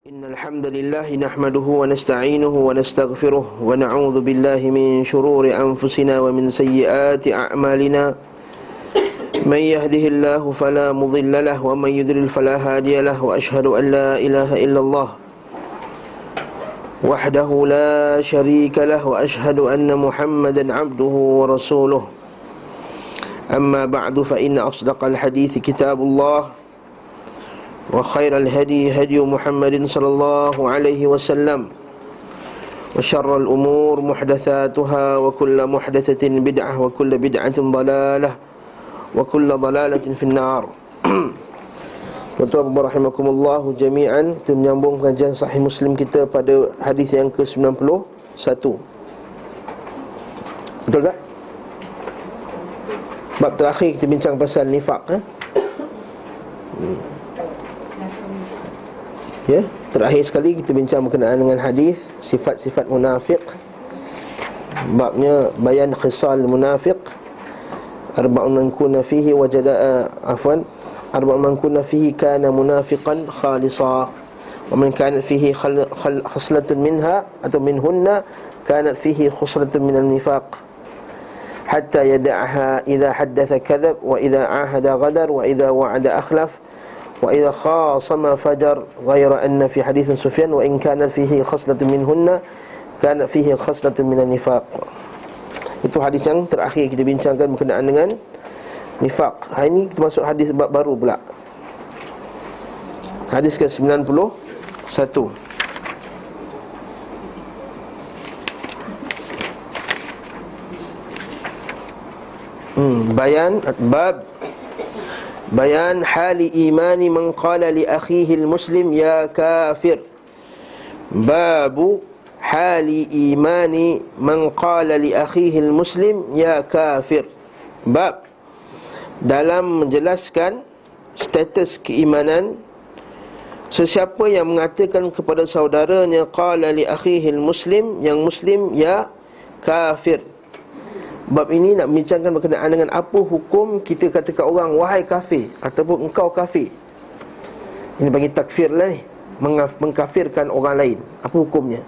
إن الحمد لله نحمده ونستعينه ونستغفره ونعوذ بالله من شرور أنفسنا ومن سيئات أعمالنا من يهده الله فلا مضل له ومن يضلل فلا هادي له وأشهد أن لا إله إلا الله وحده لا شريك له وأشهد أن محمدا عبده ورسوله أما بعد فإن أصدق الحديث كتاب الله وخير الهدي هدي محمد صلى الله عليه وسلم وشر الأمور محدثاتها وكل محدثة بدعة وكل بدعة ضلالة وكل ضلالة في النار. Tuan-tuan rahimakumullah jami'an, kita menyambung kajian Sahih Muslim kita pada hadis yang ke-91. Betul tak? Bab terakhir kita bincang pasal nifaq, Ya, terakhir sekali kita bincang berkenaan dengan hadis sifat-sifat munafik. Babnya bayan khisal munafiq. Arba'un man kunna fihi wajada arba'un man kunna fihi kana munafiqan khalisa. Wa man kanat fihi khaslatun minha atau minhunna kanat fihi khuslatun minal nifaq. Hatta yada'aha idza haddatha kadhab wa idza ahada ghadar wa idza wa'ada akhlaf wa idza khasama fajar ghaira anna fi hadits Sufyan wa in kanat fihi khaslatun minhunna kanat fihi khaslatun minan nifaq. Itu hadis yang terakhir kita bincangkan berkenaan dengan nifaq. Hari ini kita masuk hadis bab baru pula. Hadis ke-91. Bayan hali imani man qala li akhihi al-muslim ya kafir. Babu hali imani man qala li akhihi al-muslim ya kafir. Bab dalam menjelaskan status keimanan sesiapa yang mengatakan kepada saudaranya qala li akhihi al-muslim, yang muslim, ya kafir. Bab ini nak bincangkan berkenaan dengan apa hukum kita katakan orang wahai kafir ataupun engkau kafir. Ini bagi takfir lah ni, mengkafirkan orang lain. Apa hukumnya?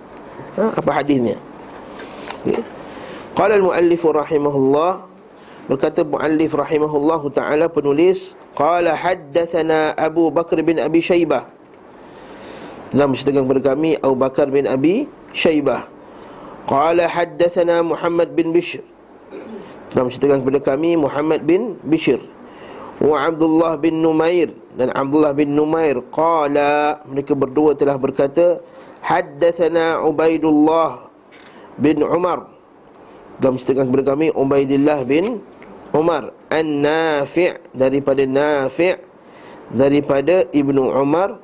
Apa hadisnya? Okay. Qala al-muallif rahimahullah, berkata muallif rahimahullah ta'ala, penulis, qala haddathana Abu Bakar bin Abi Shaybah, telah menceritakan kepada kami Abu Bakar bin Abi Shaybah. Qala haddathana Muhammad bin Bishr, telah menceritakan kepada kami Muhammad bin Bishr. Wa Abdullah bin Numair, dan Abdullah bin Numair. Qala, mereka berdua telah berkata, haddathana Ubaidullah bin Umar, telah menceritakan kepada kami Ubaidillah bin Umar. An-Nafi', daripada Nafi', daripada Ibnu Umar,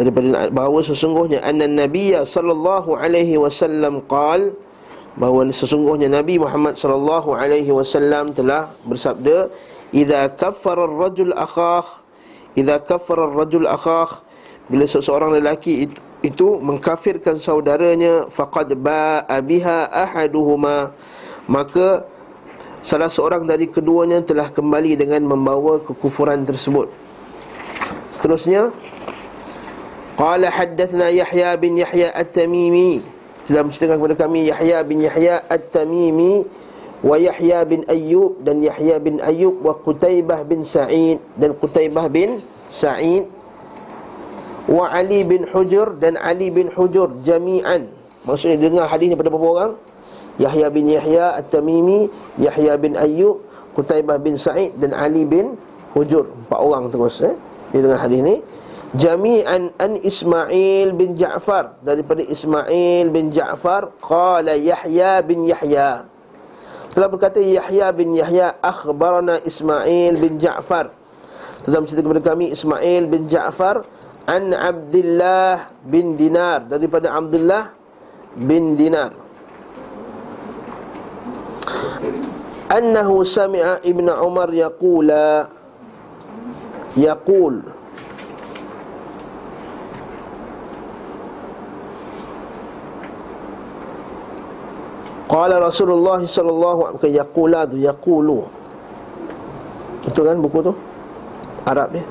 daripada bahawa sesungguhnya anna Nabiyya sallallahu alaihi wasallam qala, bahawa sesungguhnya Nabi Muhammad sallallahu alaihi wasallam telah bersabda, idza kaffara ar-rajul akhah, bila seseorang lelaki itu mengkafirkan saudaranya, faqad ba'a biha ahaduhuma, maka salah seorang dari keduanya telah kembali dengan membawa kekufuran tersebut. Seterusnya, qala haddatsana Yahya bin Yahya At-Tamimi, telah menceritakan kepada kami Yahya bin Yahya At-Tamimi, wa Yahya bin Ayyub, dan Yahya bin Ayyub, wa Qutaibah bin Sa'id, dan Qutaibah bin Sa'id, wa Ali bin Hujr, dan Ali bin Hujr, jami'an. Maksudnya dengar hadis ni pada berapa orang? Yahya bin Yahya At-Tamimi, Yahya bin Ayyub, Qutaibah bin Sa'id, dan Ali bin Hujr. 4 orang terus dia dengar hadis ni. Jami'an an Ismail bin Ja'far, daripada Ismail bin Ja'far. Qala Yahya bin Yahya, telah berkata Yahya bin Yahya, akhbarana Ismail bin Ja'far, telah menceritakan kepada kami Ismail bin Ja'far, an Abdullah bin Dinar, daripada Abdullah bin Dinar, annahu sami'a Ibn Umar yaqul, qala Rasulullah sallallahu alaihi wasallam, yaqulu, betul kan buku tu Arab dia?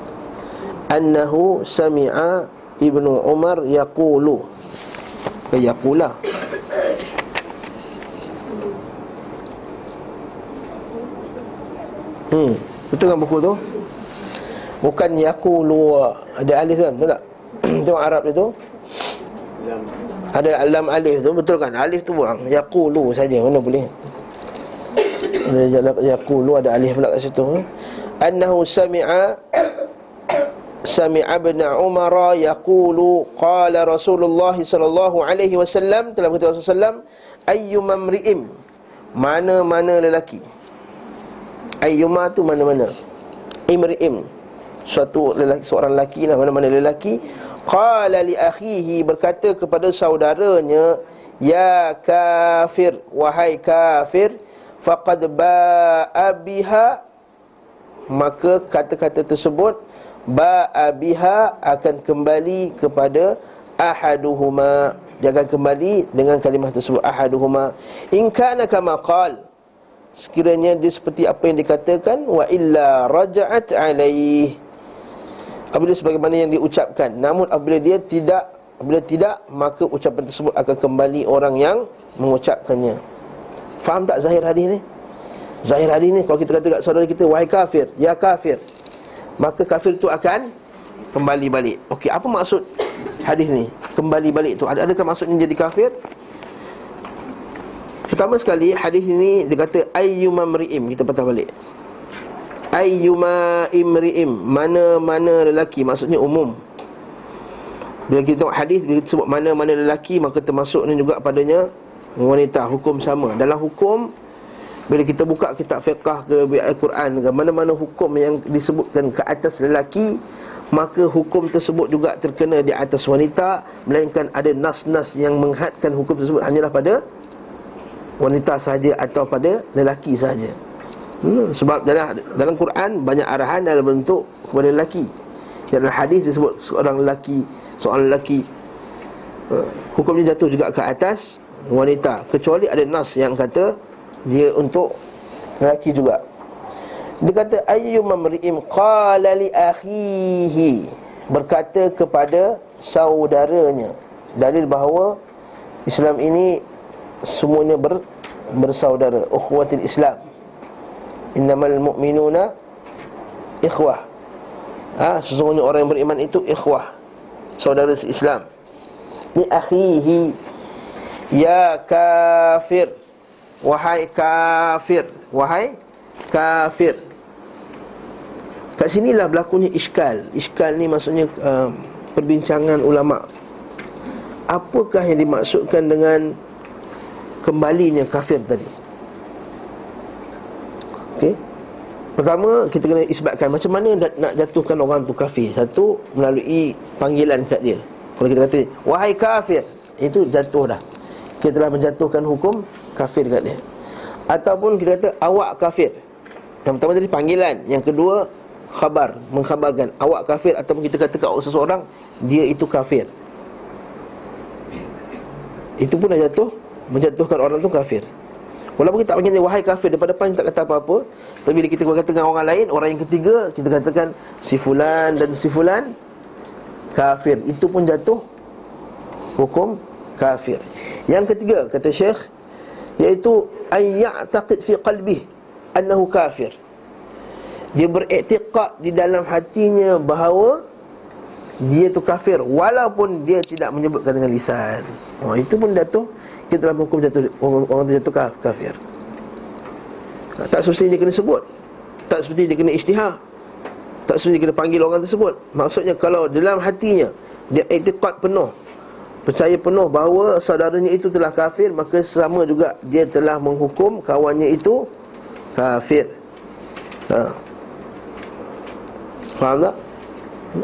Annahu sami'a Ibnu Umar yaqulu. Yaqula. Betul kan buku tu? Bukan yaqulu ada alif kan, betul tak? Tengok Arab itu ada lam alif tu, betul kan? Alif tu buang, yaqulu saja, mana boleh. Ada yaqulu ada alif pula kat situ. Annahu sami'a ibn Umar yaqulu qala Rasulullah sallallahu alaihi wasallam, telah berkata Rasulullah sallam, ayyuma mri'im, mana-mana lelaki. Ayyuma tu mana-mana, imri'im suatu lelaki, seorang lelaki lah, mana-mana lelaki. Qala li akhihi, berkata kepada saudaranya, ya kafir, wahai kafir, faqad ba'a biha, maka kata-kata tersebut ba'a biha akan kembali kepada ahaduhuma, dia akan kembali dengan kalimah tersebut ahaduhuma. In kana kama qal, sekiranya dia seperti apa yang dikatakan, wa illa raja'at alaih, apabila sebagaimana yang diucapkan. Namun apabila tidak, maka ucapan tersebut akan kembali orang yang mengucapkannya. Faham tak zahir hadis ni? Zahir hadis ni, kalau kita kata kat saudara kita, wahai kafir, ya kafir, maka kafir itu akan kembali balik. Okey, apa maksud hadis ni? Kembali balik tu, adakah maksudnya jadi kafir? Pertama sekali, hadis ini dia kata ayyuma mri'im, kita patah balik. Ayyuma imri'im, mana-mana lelaki, maksudnya umum. Bila kita tengok hadis, bila kita sebut mana-mana lelaki, maka termasuknya juga padanya wanita, hukum sama. Dalam hukum, bila kita buka kitab fiqah ke Al-Quran ke, mana-mana hukum yang disebutkan ke atas lelaki, maka hukum tersebut juga terkena di atas wanita, melainkan ada nas-nas yang menghadkan hukum tersebut hanyalah pada wanita sahaja atau pada lelaki sahaja. Sebab dalam Quran banyak arahan dalam bentuk kepada lelaki. Dalam hadis disebut seorang lelaki, hukumnya jatuh juga ke atas wanita, kecuali ada nas yang kata dia untuk lelaki juga. Dia kata ayyuma mri'im qala li akhihi, berkata kepada saudaranya. Dalil bahawa Islam ini semuanya bersaudara, ukhuwatul Islam. Innamal mu'minuna ikhwah. Sesungguhnya orang yang beriman itu ikhwah, saudara Islam. Ni akhihi, ya kafir, wahai kafir, wahai kafir. Kat sinilah berlakunya iskal. Iskal ni maksudnya perbincangan ulama. Apakah yang dimaksudkan dengan kembalinya kafir tadi? Okey. Pertama, kita kena isbatkan macam mana nak jatuhkan orang tu kafir. Satu, melalui panggilan kat dia. Kalau kita kata wahai kafir, itu jatuh dah, kita telah menjatuhkan hukum kafir kat dia. Ataupun kita kata awak kafir. Yang pertama tadi panggilan, yang kedua khabar, mengkhabarkan awak kafir. Ataupun kita kata kat seseorang dia itu kafir, itu pun dah jatuh, menjatuhkan orang tu kafir. Walaupun kita tak panggil dia wahai kafir, depan-depan tak kata apa-apa, tapi bila kita berkata dengan orang lain, orang yang ketiga, kita katakan si fulan dan si fulan kafir, itu pun jatuh hukum kafir. Yang ketiga, kata Syekh, iaitu ayya'taqid fi qalbih annahu kafir. Dia beriktikad di dalam hatinya bahawa dia tu kafir, walaupun dia tidak menyebutkan dengan lisan. Itu pun jatuh, kita dalam hukum jatuh, orang tu jatuh kafir. Tak semestinya dia kena sebut, tak semestinya dia kena isytihar, tak semestinya dia kena panggil orang tersebut. Maksudnya kalau dalam hatinya dia iktikad penuh, percaya penuh bahawa saudaranya itu telah kafir, maka sama juga dia telah menghukum kawannya itu kafir. Faham tak?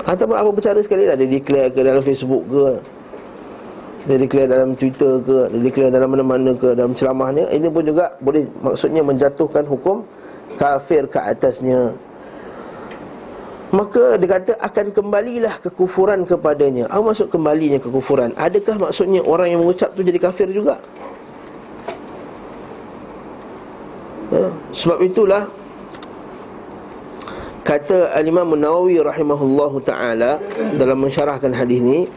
Ataupun apa bercara sekali lah, dia declare ke dalam Facebook ke, dia declare dalam Twitter ke, dia declare dalam mana-mana ke, dalam ceramahnya, ini pun juga boleh, maksudnya menjatuhkan hukum kafir ke atasnya. Maka dia kata akan kembalilah kekufuran kepadanya. Apa maksud kembalinya kekufuran? Adakah maksudnya orang yang mengucap tu jadi kafir juga? Sebab itulah Kata Al-Imam Nawawi rahimahullahu ta'ala dalam mensyarahkan hadis ni,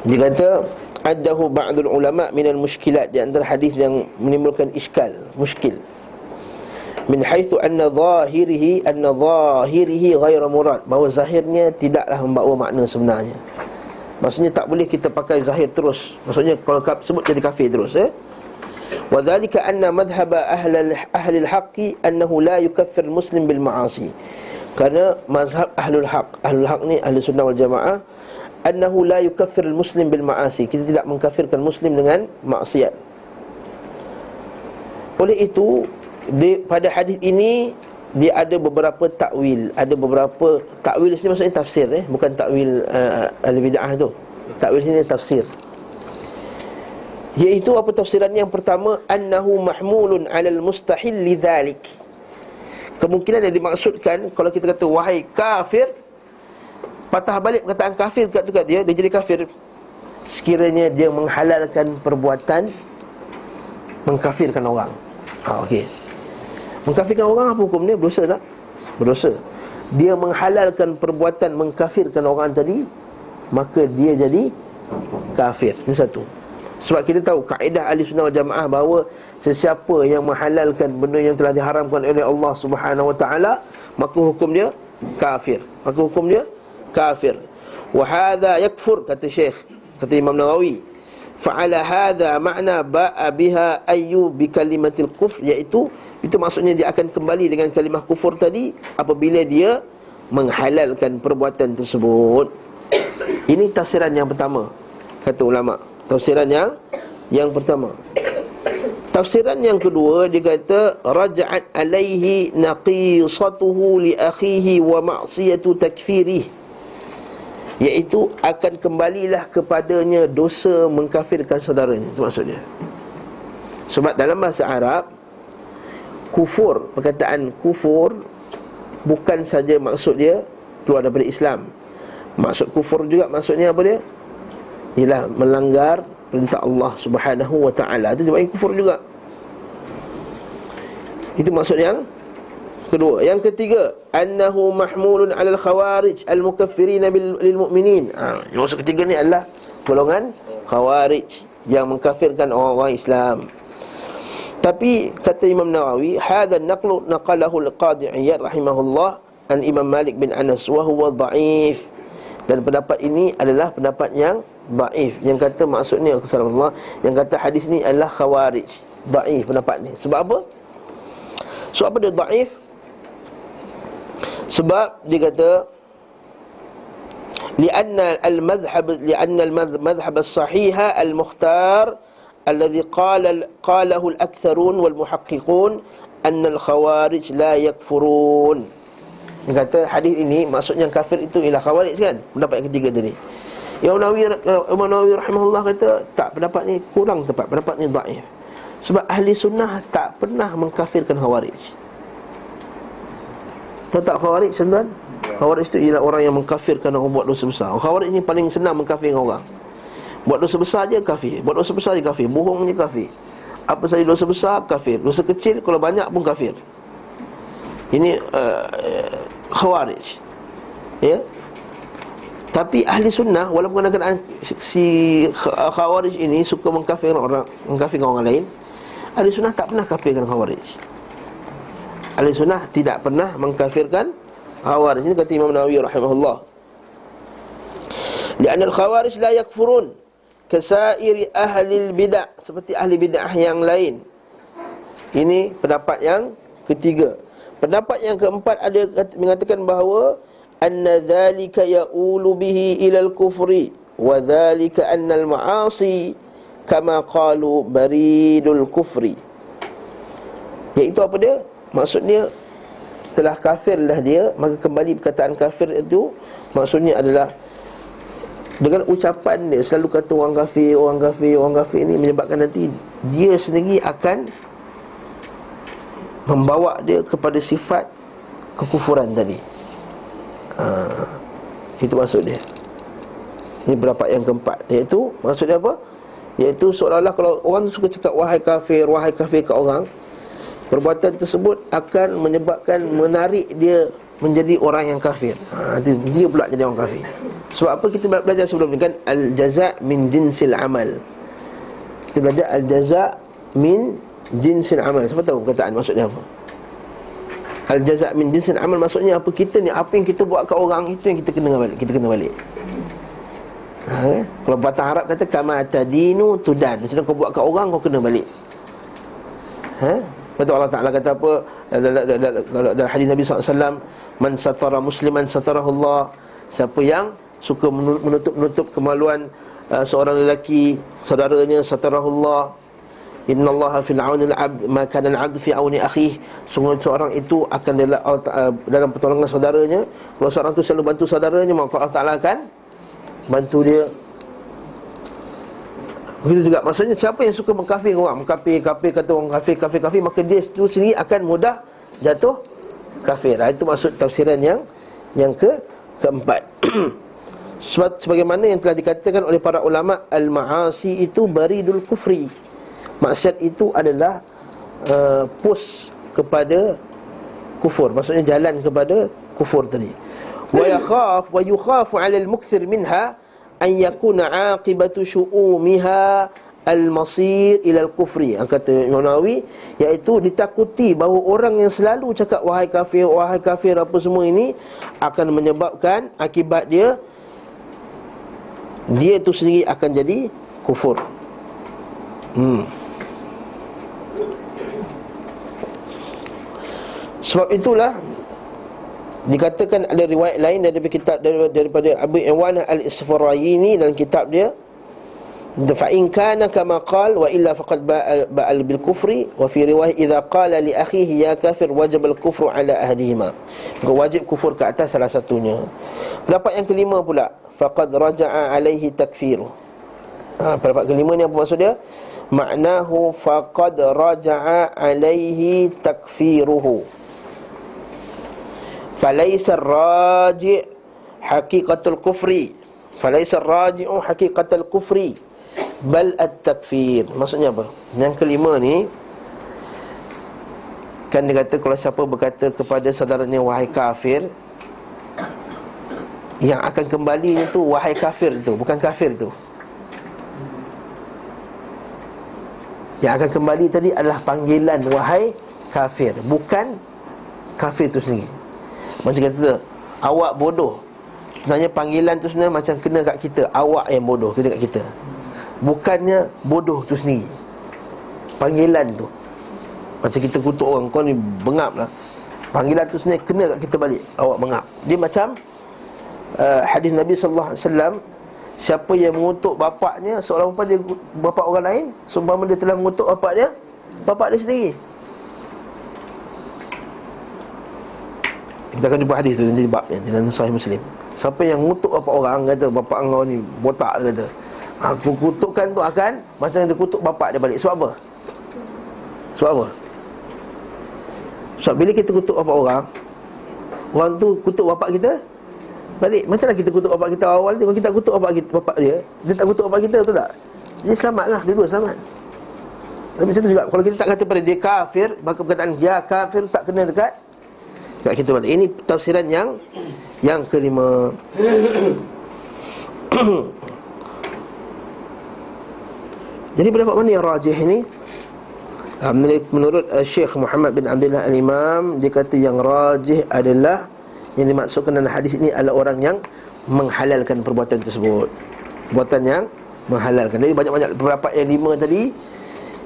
dia kata addahu ba'dul ulama' minal mushkilat, di antara hadis yang menimbulkan iskal, muskil, min haitsu anna zahirihi ghaira murad, bahawa zahirnya tidaklah membawa makna sebenarnya. Maksudnya tak boleh kita pakai zahir terus. Maksudnya kalau sebut jadi kafir terus, wa dhalika anna madhhab ahli al-haqq annahu la yukaffir muslim bil ma'asi. Kerana mazhab ahlul haq ni ahli sunnah wal jamaah, annahu la yukaffir al-muslim bil ma'asi, kita tidak mengkafirkan muslim dengan maksiat. Oleh itu pada hadis ini dia ada beberapa takwil. Ada beberapa takwil sini maksudnya tafsir, bukan takwil al-bid'ah tu. Takwil sini tafsir. Iaitu apa tafsirannya? Yang pertama, annahu mahmulun 'alal mustahil lidzalik. Kemungkinan yang dimaksudkan kalau kita kata wahai kafir, patah balik perkataan kafir kat dia jadi kafir sekiranya dia menghalalkan perbuatan mengkafirkan orang. Okey. Mengkafirkan orang apa hukum dia? Berdosa tak? Berdosa. Dia menghalalkan perbuatan mengkafirkan orang tadi, maka dia jadi kafir. Ini satu. Sebab kita tahu kaedah ahli sunnah wal jamaah bahawa sesiapa yang menghalalkan benda yang telah diharamkan oleh Allah Subhanahu wa ta'ala, maka hukum dia kafir. Maka hukum dia kafir. Wa hadha yakfur, kata Syekh, kata Imam Nawawi, fa'ala hadha ma'na ba'a biha ayyu bi kalimatil kufr, iaitu itu maksudnya dia akan kembali dengan kalimah kufur tadi apabila dia menghalalkan perbuatan tersebut. Ini tafsiran yang pertama, kata ulama. Tafsiran yang pertama. Tafsiran yang kedua, dia kata raja'at alaihi naqisatuhu li akhihi wa ma'siyatu takfirih, iaitu akan kembalilah kepadanya dosa mengkafirkan saudaranya. Itu maksudnya. Sebab dalam bahasa Arab, kufur, perkataan kufur bukan saja maksud dia keluar daripada Islam. Maksud kufur juga maksudnya apa dia? Ialah melanggar perintah Allah Subhanahu wa ta'ala. Itu juga kufur juga. Itu maksud yang kedua. Yang ketiga, annahu mahmulun 'alal khawarij al-mukaffirin lil mu'minin. Maksud ketiga ni adalah golongan khawarij yang mengkafirkan orang-orang Islam. Tapi kata Imam Nawawi, hadha naqlu naqalahu al-Qadhi Iyad rahimahullah an Imam Malik bin Anas wa huwa dhaif. Dan pendapat ini adalah pendapat yang dhaif. Yang kata maksudnya Allah, yang kata hadis ni adalah khawarij. Dhaif pendapat ni. Sebab apa? Sebab apa dia dhaif? Sebab dia kata li'anna al-madhhab as-sahiha al-mukhtar alladhi qalahu al-aktharun wal muhaqqiqun anna al-khawarij la yakfurun. Dia kata hadis ini maksudnya kafir itu ialah khawarij kan? Pendapat yang ketiga tadi. Imam Nawawi rahimahullah kata tak, pendapat ni kurang tepat, pendapat ni dhaif. Sebab ahli sunnah tak pernah mengkafirkan khawarij. Tahu tak khawarij tuan? Khawarij itu ialah orang yang mengkafirkan orang buat dosa besar. Khawarij ni paling senang mengkafirkan orang. Buat dosa besar je kafir, buat dosa besar je kafir, bohong je kafir. Apa saja dosa besar kafir, dosa kecil kalau banyak pun kafir. Ini khawarij. Ya. Tapi ahli sunnah walaupun kadang-kadang si khawarij ini suka mengkafirkan orang lain, ahli sunnah tak pernah kafirkan khawarij. Ahli sunnah tidak pernah mengkafirkan khawarij. Ini kata Imam Nawawi rahimahullah. Li'anna al-khawarij la yakfurun kasairi ahli bid'ah, seperti ahli bid'ah yang lain. Ini pendapat yang ketiga. Pendapat yang keempat ada mengatakan bahawa anna dhalika ya'ulu bihi ilal kufri wa dhalika anna al-ma'asi kama qalu baridul kufri. Iaitu apa dia? Maksudnya telah kafirlah dia, maka kembali perkataan kafir itu maksudnya adalah dengan ucapan dia selalu kata orang kafir, orang kafir, orang kafir, ini menyebabkan nanti dia sendiri akan membawa dia kepada sifat kekufuran tadi. Itu maksud dia. Ini pendapat yang keempat, iaitu maksudnya apa? Iaitu seolah-olah kalau orang suka cakap wahai kafir ke orang, perbuatan tersebut akan menyebabkan, menarik dia menjadi orang yang kafir. Dia pula jadi orang kafir. Sebab apa kita belajar sebelum ni kan? Al-jaza' min jinsil amal. Kita belajar al-jaza' min jinsil amal. Siapa tahu perkataan maksudnya apa? Al-jaza' min jinsil amal maksudnya apa? Kita ni, apa yang kita buat kat orang, itu yang kita kena balik. Kalau patah Arab kata kama tadinu tudan. Macam kau buat kat orang, kau kena balik. Betul Allah Ta'ala kata apa dalam hadis Nabi SAW, man satara musliman satarahullah. Siapa yang suka menutup kemaluan seorang lelaki saudaranya, satarahullah. Innallaha fil auni al-'abd ma kana al-'abd fi auni akhih. Sungguh seorang itu akan dalam pertolongan saudaranya. Kalau seorang itu selalu bantu saudaranya, maka Allah Ta'ala akan bantu dia. Begitu juga maksudnya siapa yang suka mengkafir orang, kafir kata orang kafir, maka dia itu sendiri akan mudah jatuh kafir. Itu maksud tafsiran yang keempat. Sebagaimana yang telah dikatakan oleh para ulama, al-ma'asi itu baridul kufri. Maksiat itu adalah pos kepada kufur, maksudnya jalan kepada kufur tadi. Wa yukhafu 'ala al-mukthir minha an yakuna 'aqibatu syu'umiha al-masir ila al-kufri. Kata Imam Nawawi, iaitu ditakuti bahawa orang yang selalu cakap wahai kafir apa semua ini akan menyebabkan akibat dia itu sendiri akan jadi kufur. Sebab itulah dikatakan ada riwayat lain daripada Abu Iwan al-Isfarayini dalam kitab dia, fa in kana kama qala wa illa faqad ba'al bil kufri, wa fi riwayat idza qala li akhihi ya kafir wajib al kufru ala ahdihima. Maka wajib kufur ke atas salah satunya. Pendapat yang kelima pula, faqad raja'a alaihi takfiru. Pendapat kelima ni apa maksud dia? Maknahu faqad raja'a alaihi takfiruhu. Falaisa ar-raji' haqiqatul kufri, falaisa ar-raji'u haqiqatul kufri bal at-takfir. Maksudnya apa? Yang kelima ni kan dia kata kalau siapa berkata kepada saudaranya wahai kafir, yang akan kembali itu wahai kafir tu, bukan kafir tu. Yang akan kembali tadi adalah panggilan wahai kafir, bukan kafir tu sendiri. Macam kata awak bodoh, sebenarnya panggilan tu sebenarnya macam kena kat kita, awak yang bodoh kena kat kita, bukannya bodoh tu sendiri. Panggilan tu macam kita kutuk orang, kau ni bengap lah, panggilan tu sebenarnya kena kat kita balik, awak bengap. Dia macam hadis Nabi SAW, siapa yang mengutuk bapaknya seolah-olah dia bapak orang lain, seumpama dia telah mengutuk bapak dia sendiri. Kita akan jumpa hadis tu nanti bab yang dalam Sahih Muslim. Siapa yang mengutuk bapak orang, kata bapak engkau ni botak, dia kata, aku kutukkan tu akan macam dia kutuk bapak dia balik. Sebab apa? Sebab bila kita kutuk bapak orang tu kutuk bapak kita balik. Macamlah kita kutuk bapak kita awal tu, kalau kita kutuk bapak dia tak kutuk bapak kita, betul tak? Dia selamatlah, dua-dua selamat. Tapi macam tu juga kalau kita tak kata pada dia kafir, maka perkataan dia kafir tak kena dekat kita balik. Ini tafsiran yang kelima. Jadi pendapat mana yang rajih ini? Menurut Syekh Muhammad bin Abdullah al-Imam, dia kata yang rajih adalah yang dimaksudkan dalam hadis ini adalah orang yang menghalalkan perbuatan tersebut, perbuatan yang menghalalkan. Jadi banyak-banyak pendapat yang lima tadi,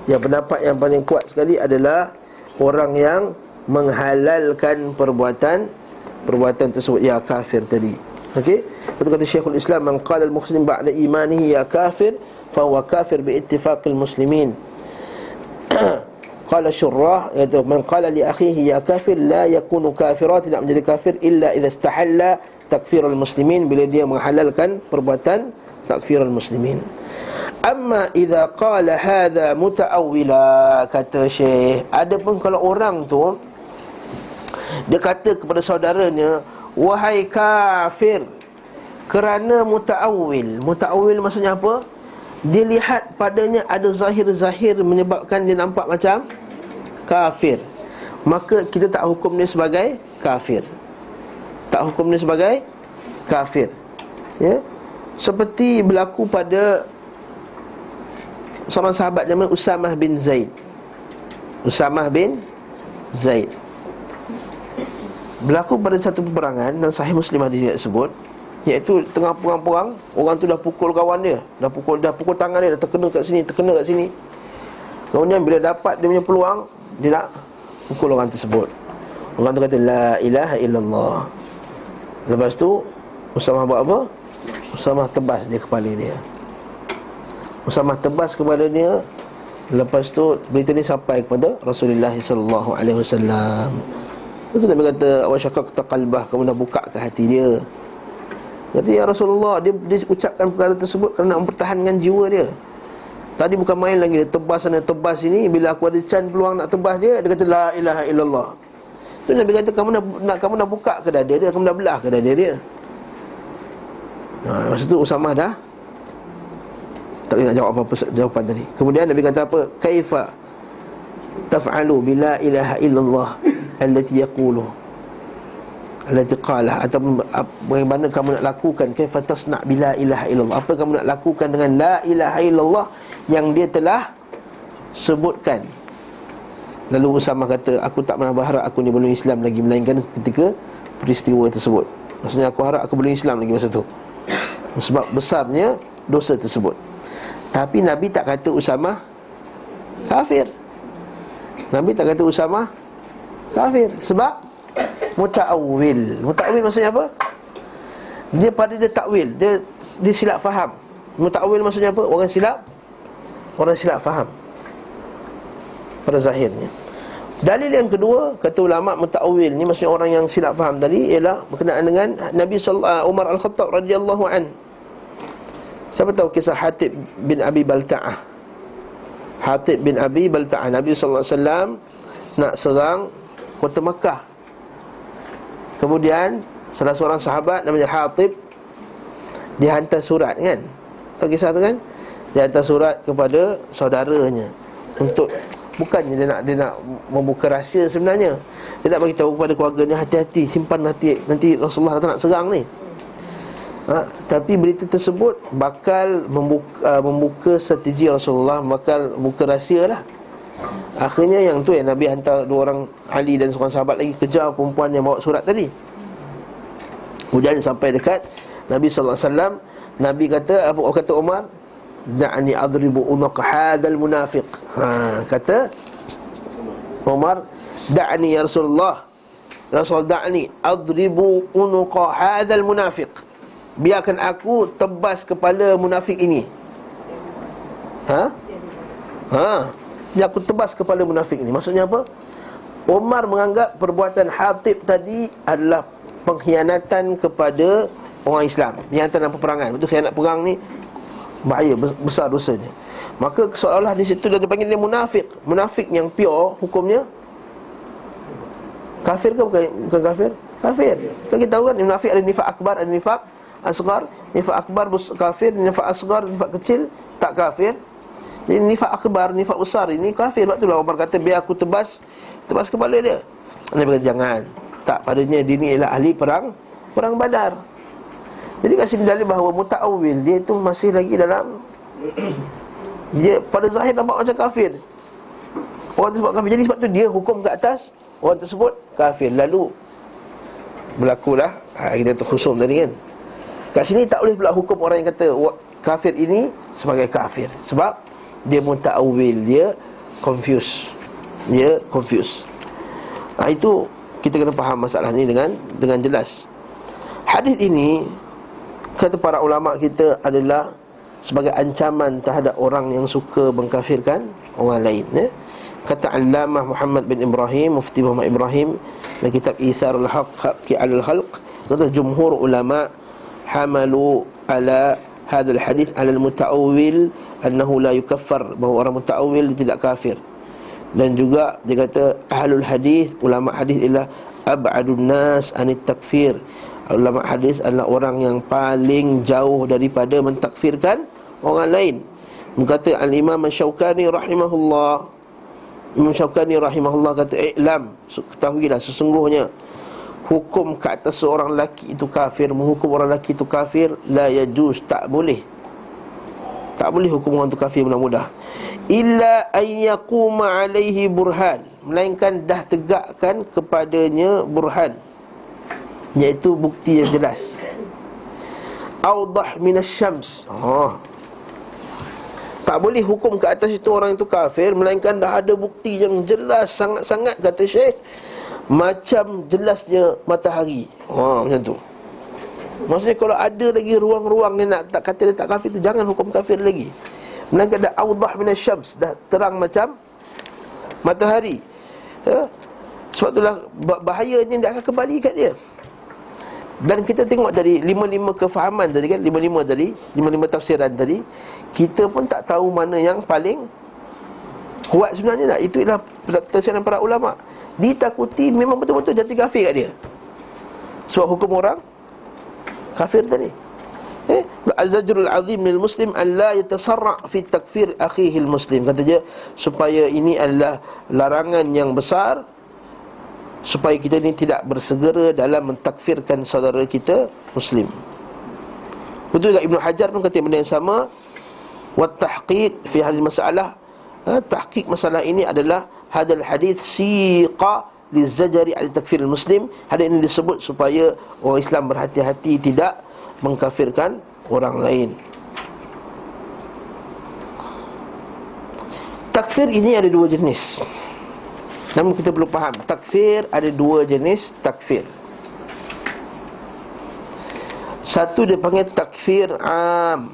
yang pendapat yang paling kuat sekali adalah orang yang menghalalkan perbuatan tersebut, ya kafir tadi. Okey, betul kata Syekhul Islam, man qala al-muslim ba'da imanihi ya kafir fa huwa kafir bi ittifaqil muslimin. Qala syurrah, iaitu man qala li akhihi ya kafir la yakunu kafira, tidak menjadi kafir illa idza istahalla takfirul muslimin, bila dia menghalalkan perbuatan takfirul muslimin. Amma idza qala hadha mutaawwila, kata Syekh, adapun kalau orang tu dia kata kepada saudaranya wahai kafir, kerana muta'awil. Muta'awil maksudnya apa? Dia lihat padanya ada zahir-zahir menyebabkan dia nampak macam kafir, maka kita tak hukum dia sebagai kafir. Tak hukum dia sebagai kafir. Ya. Seperti berlaku pada seorang sahabat namanya Usamah bin Zaid. Usamah bin Zaid berlaku pada satu peperangan, dan Sahih Muslim hadis tersebut, iaitu tengah perang-perang, orang tu dah pukul kawan dia, dah pukul tangan dia, dah terkena kat sini, terkena kat sini. Kemudian bila dapat dia punya peluang, dia nak pukul orang tersebut. Orang tu kata la ilaha illallah. Lepas tu Usamah buat apa? Usamah tebas dia kepala dia. Usamah tebas kepada dia. Lepas tu berita ni sampai kepada Rasulullah sallallahu alaihi wasallam. Lepas tu Nabi kata, "Wa syaqaqta qalbah," kamu dah buka ke hati dia. Kata, "Ya Rasulullah, dia ucapkan perkara tersebut kerana mempertahankan jiwa dia. Tadi bukan main lagi, dia tebas sana tebas sini. Bila aku ada chance peluang nak tebas dia, dia kata la ilaha illallah." Tu Nabi kata, kamu dah buka ke dada dia, kamu dah belah ke dada dia. Masa tu Usamah dah tak boleh nak jawab apa-apa jawapan tadi. Kemudian Nabi kata apa? Kaifa taf'alu bila ilaha illallah allati yaqulu allati qala, atau bagaimana kamu nak lakukan, kaifa tasna bila ilaha illallah, apa kamu nak lakukan dengan la ilaha illallah yang dia telah sebutkan. Lalu Usamah kata, aku tak pernah berharap aku ni belum Islam lagi, melainkan ketika peristiwa tersebut. Maksudnya aku harap aku belum Islam lagi masa tu, sebab besarnya dosa tersebut. Tapi Nabi tak kata Usamah kafir. Nabi tak kata Usamah kafir, sebab muta'awil. Muta'awil maksudnya apa? Dia pada dia takwil, dia silap faham. Muta'awil maksudnya apa? Orang silap faham pada zahirnya. Dalil yang kedua, kata ulama, muta'awil ni maksudnya orang yang silap faham tadi, ialah berkenaan dengan Nabi Umar Al-Khattab radhiyallahu an. Siapa tahu kisah Hatib bin Abi Balta'ah? Hatib bin Abi Balta'ah, Nabi sallallahu alaihi wasallam nak serang kota Makkah. Kemudian salah seorang sahabat namanya Hatib, dia hantar surat, kan? Tahu kisah tu kan? Dia hantar surat kepada saudaranya untuk, bukannya dia nak membuka rahsia sebenarnya. Dia nak bagi tahu kepada keluarganya, hati-hati, simpan hati, nanti Rasulullah datang nak serang ni. Tapi berita tersebut bakal membuka strategi Rasulullah, bakal buka rahsia lah. Akhirnya yang tu Nabi hantar dua orang, Ali dan seorang sahabat lagi, kejar perempuan yang bawa surat tadi. Kemudian sampai dekat Nabi sallallahu alaihi wasallam, Nabi kata, apa kata Umar? Da'ani adribu unuq hadzal munafiq. Kata Umar, da'ni ya Rasulullah, Rasul da'ni adribu unuq hadzal munafiq, biarkan aku tebas kepala munafik ini. Biar aku tebas kepala munafik ini. Maksudnya apa? Umar menganggap perbuatan Hatib tadi adalah pengkhianatan kepada orang Islam, pengkhianatan dalam peperangan. Betul, khianat perang ni bahaya, besar dosanya. Maka seolah-olah di situ dia panggil dia munafik. Munafik yang pure hukumnya kafir ke bukan kafir? Kafir. Kan kita tahu kan, munafik ada nifak akbar, ada nifak asgar. Nifak akbar kafir, nifak asgar, nifak kecil tak kafir. Jadi nifak akbar, nifak besar ini kafir. Sebab itulah Umar kata, biar aku tebas kepala dia. Nabi kata jangan. Tak, padanya dia ni ialah ahli perang Badar. Jadi kat sini dalil bahawa muta'awil dia itu masih lagi dalam, dia pada zahir nampak macam kafir, orang tersebut kafir. Jadi sebab tu dia hukum ke atas orang tersebut kafir. Lalu berlakulah kita terkhusum tadi kan. Kat sini tak boleh pula hukum orang yang kata kafir ini sebagai kafir, sebab dia muta'awil, dia confuse. Itu kita kena faham masalah ni dengan jelas. Hadis ini kata para ulama kita adalah sebagai ancaman terhadap orang yang suka mengkafirkan orang lain, ya? Kata Allamah Muhammad bin Ibrahim, Mufti Muhammad Ibrahim, dalam kitab Itharul Haqqi 'alal Khalq, kata jumhur ulama hamalu ala hadzal hadis 'ala al-muta'awwil annahu la yukaffar, bahawa orang muta'awwil tidak kafir. Dan juga dia kata ahlul hadis, ulama hadis ialah ab'adun nas anit takfir, Ulama hadis adalah orang yang paling jauh daripada mentakfirkan orang lain. Berkata Al-Imam Syaukani rahimahullah, Imam Syaukani rahimahullah kata, "I'lam, ketahuilah sesungguhnya hukum ke atas seorang lelaki itu kafir, menghukum orang lelaki itu kafir, la yajuz, tak boleh. Tak boleh hukum orang itu kafir mudah-mudah. Illa an yaquma alaihi burhan, melainkan dah tegakkan kepadanya burhan, iaitu bukti yang jelas. Awdah minas syams." Tak boleh hukum ke atas itu orang itu kafir melainkan dah ada bukti yang jelas sangat-sangat, kata Syekh, macam jelasnya matahari. Macam tu. Maksudnya kalau ada lagi ruang-ruang yang nak tak kata dia tak kafir tu, jangan hukum kafir lagi. Melainkan dah awdah minas syams, dah terang macam matahari. Sebab itulah bahayanya dia akan kembali kat dia. Dan kita tengok tadi 5-5 kefahaman tadi kan, 5-5 tafsiran tadi, kita pun tak tahu mana yang paling kuat sebenarnya tak. Itu ialah tafsiran para ulama. Ditakuti memang betul-betul jatuh kafir kat dia sebab hukum orang kafir tadi. Az-zajrul azim lil muslim alla yatasarra' fi takfir akhihi al-muslim. Kata dia supaya ini adalah larangan yang besar, supaya kita ni tidak bersegera dalam mentakfirkan saudara kita muslim. Betul juga Ibn Hajar pun kata benda yang sama. Wa tahqiq fi hadhihi masalah, tahqiq masalah ini adalah hadal hadis siqa lizajari al takfir muslim. Hadis ini disebut supaya orang Islam berhati-hati tidak mengkafirkan orang lain. Takfir ini ada dua jenis. Namun kita perlu faham, takfir ada dua jenis takfir. Satu dia panggil takfir am,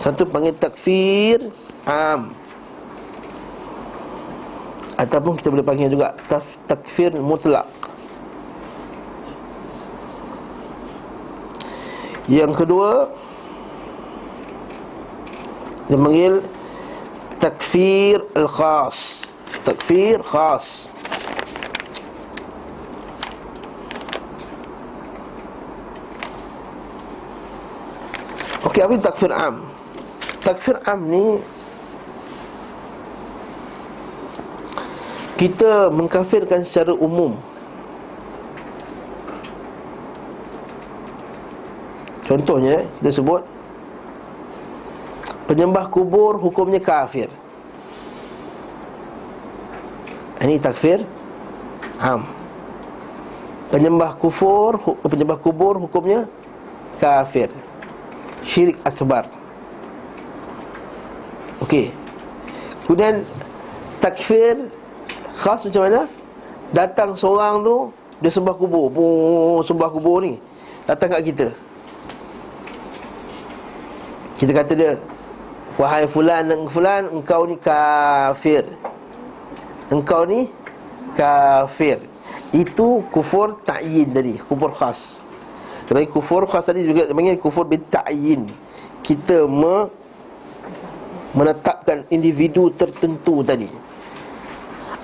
satu panggil takfir am, ataupun kita boleh panggil juga takfir mutlak. Yang kedua dia panggil takfir al-khas, takfir khas. Okey, apa itu takfir am? Takfir am ni kita mengkafirkan secara umum. Contohnya kita sebut penyembah kubur hukumnya kafir. Ini takfir am. Penyembah kubur hukumnya kafir, syirik akbar. Okey. Kemudian takfir khas macam mana? Datang seorang tu, dia sembah kubur, sembah kubur ni, datang kat kita. Kita kata dia, wahai fulan dan fulan, engkau ni kafir, engkau ni kafir. Itu kufur ta'yin tadi, kufur khas. Tapi kufur khas tadi juga panggil kufur bita'yin. Kita menetapkan individu tertentu tadi.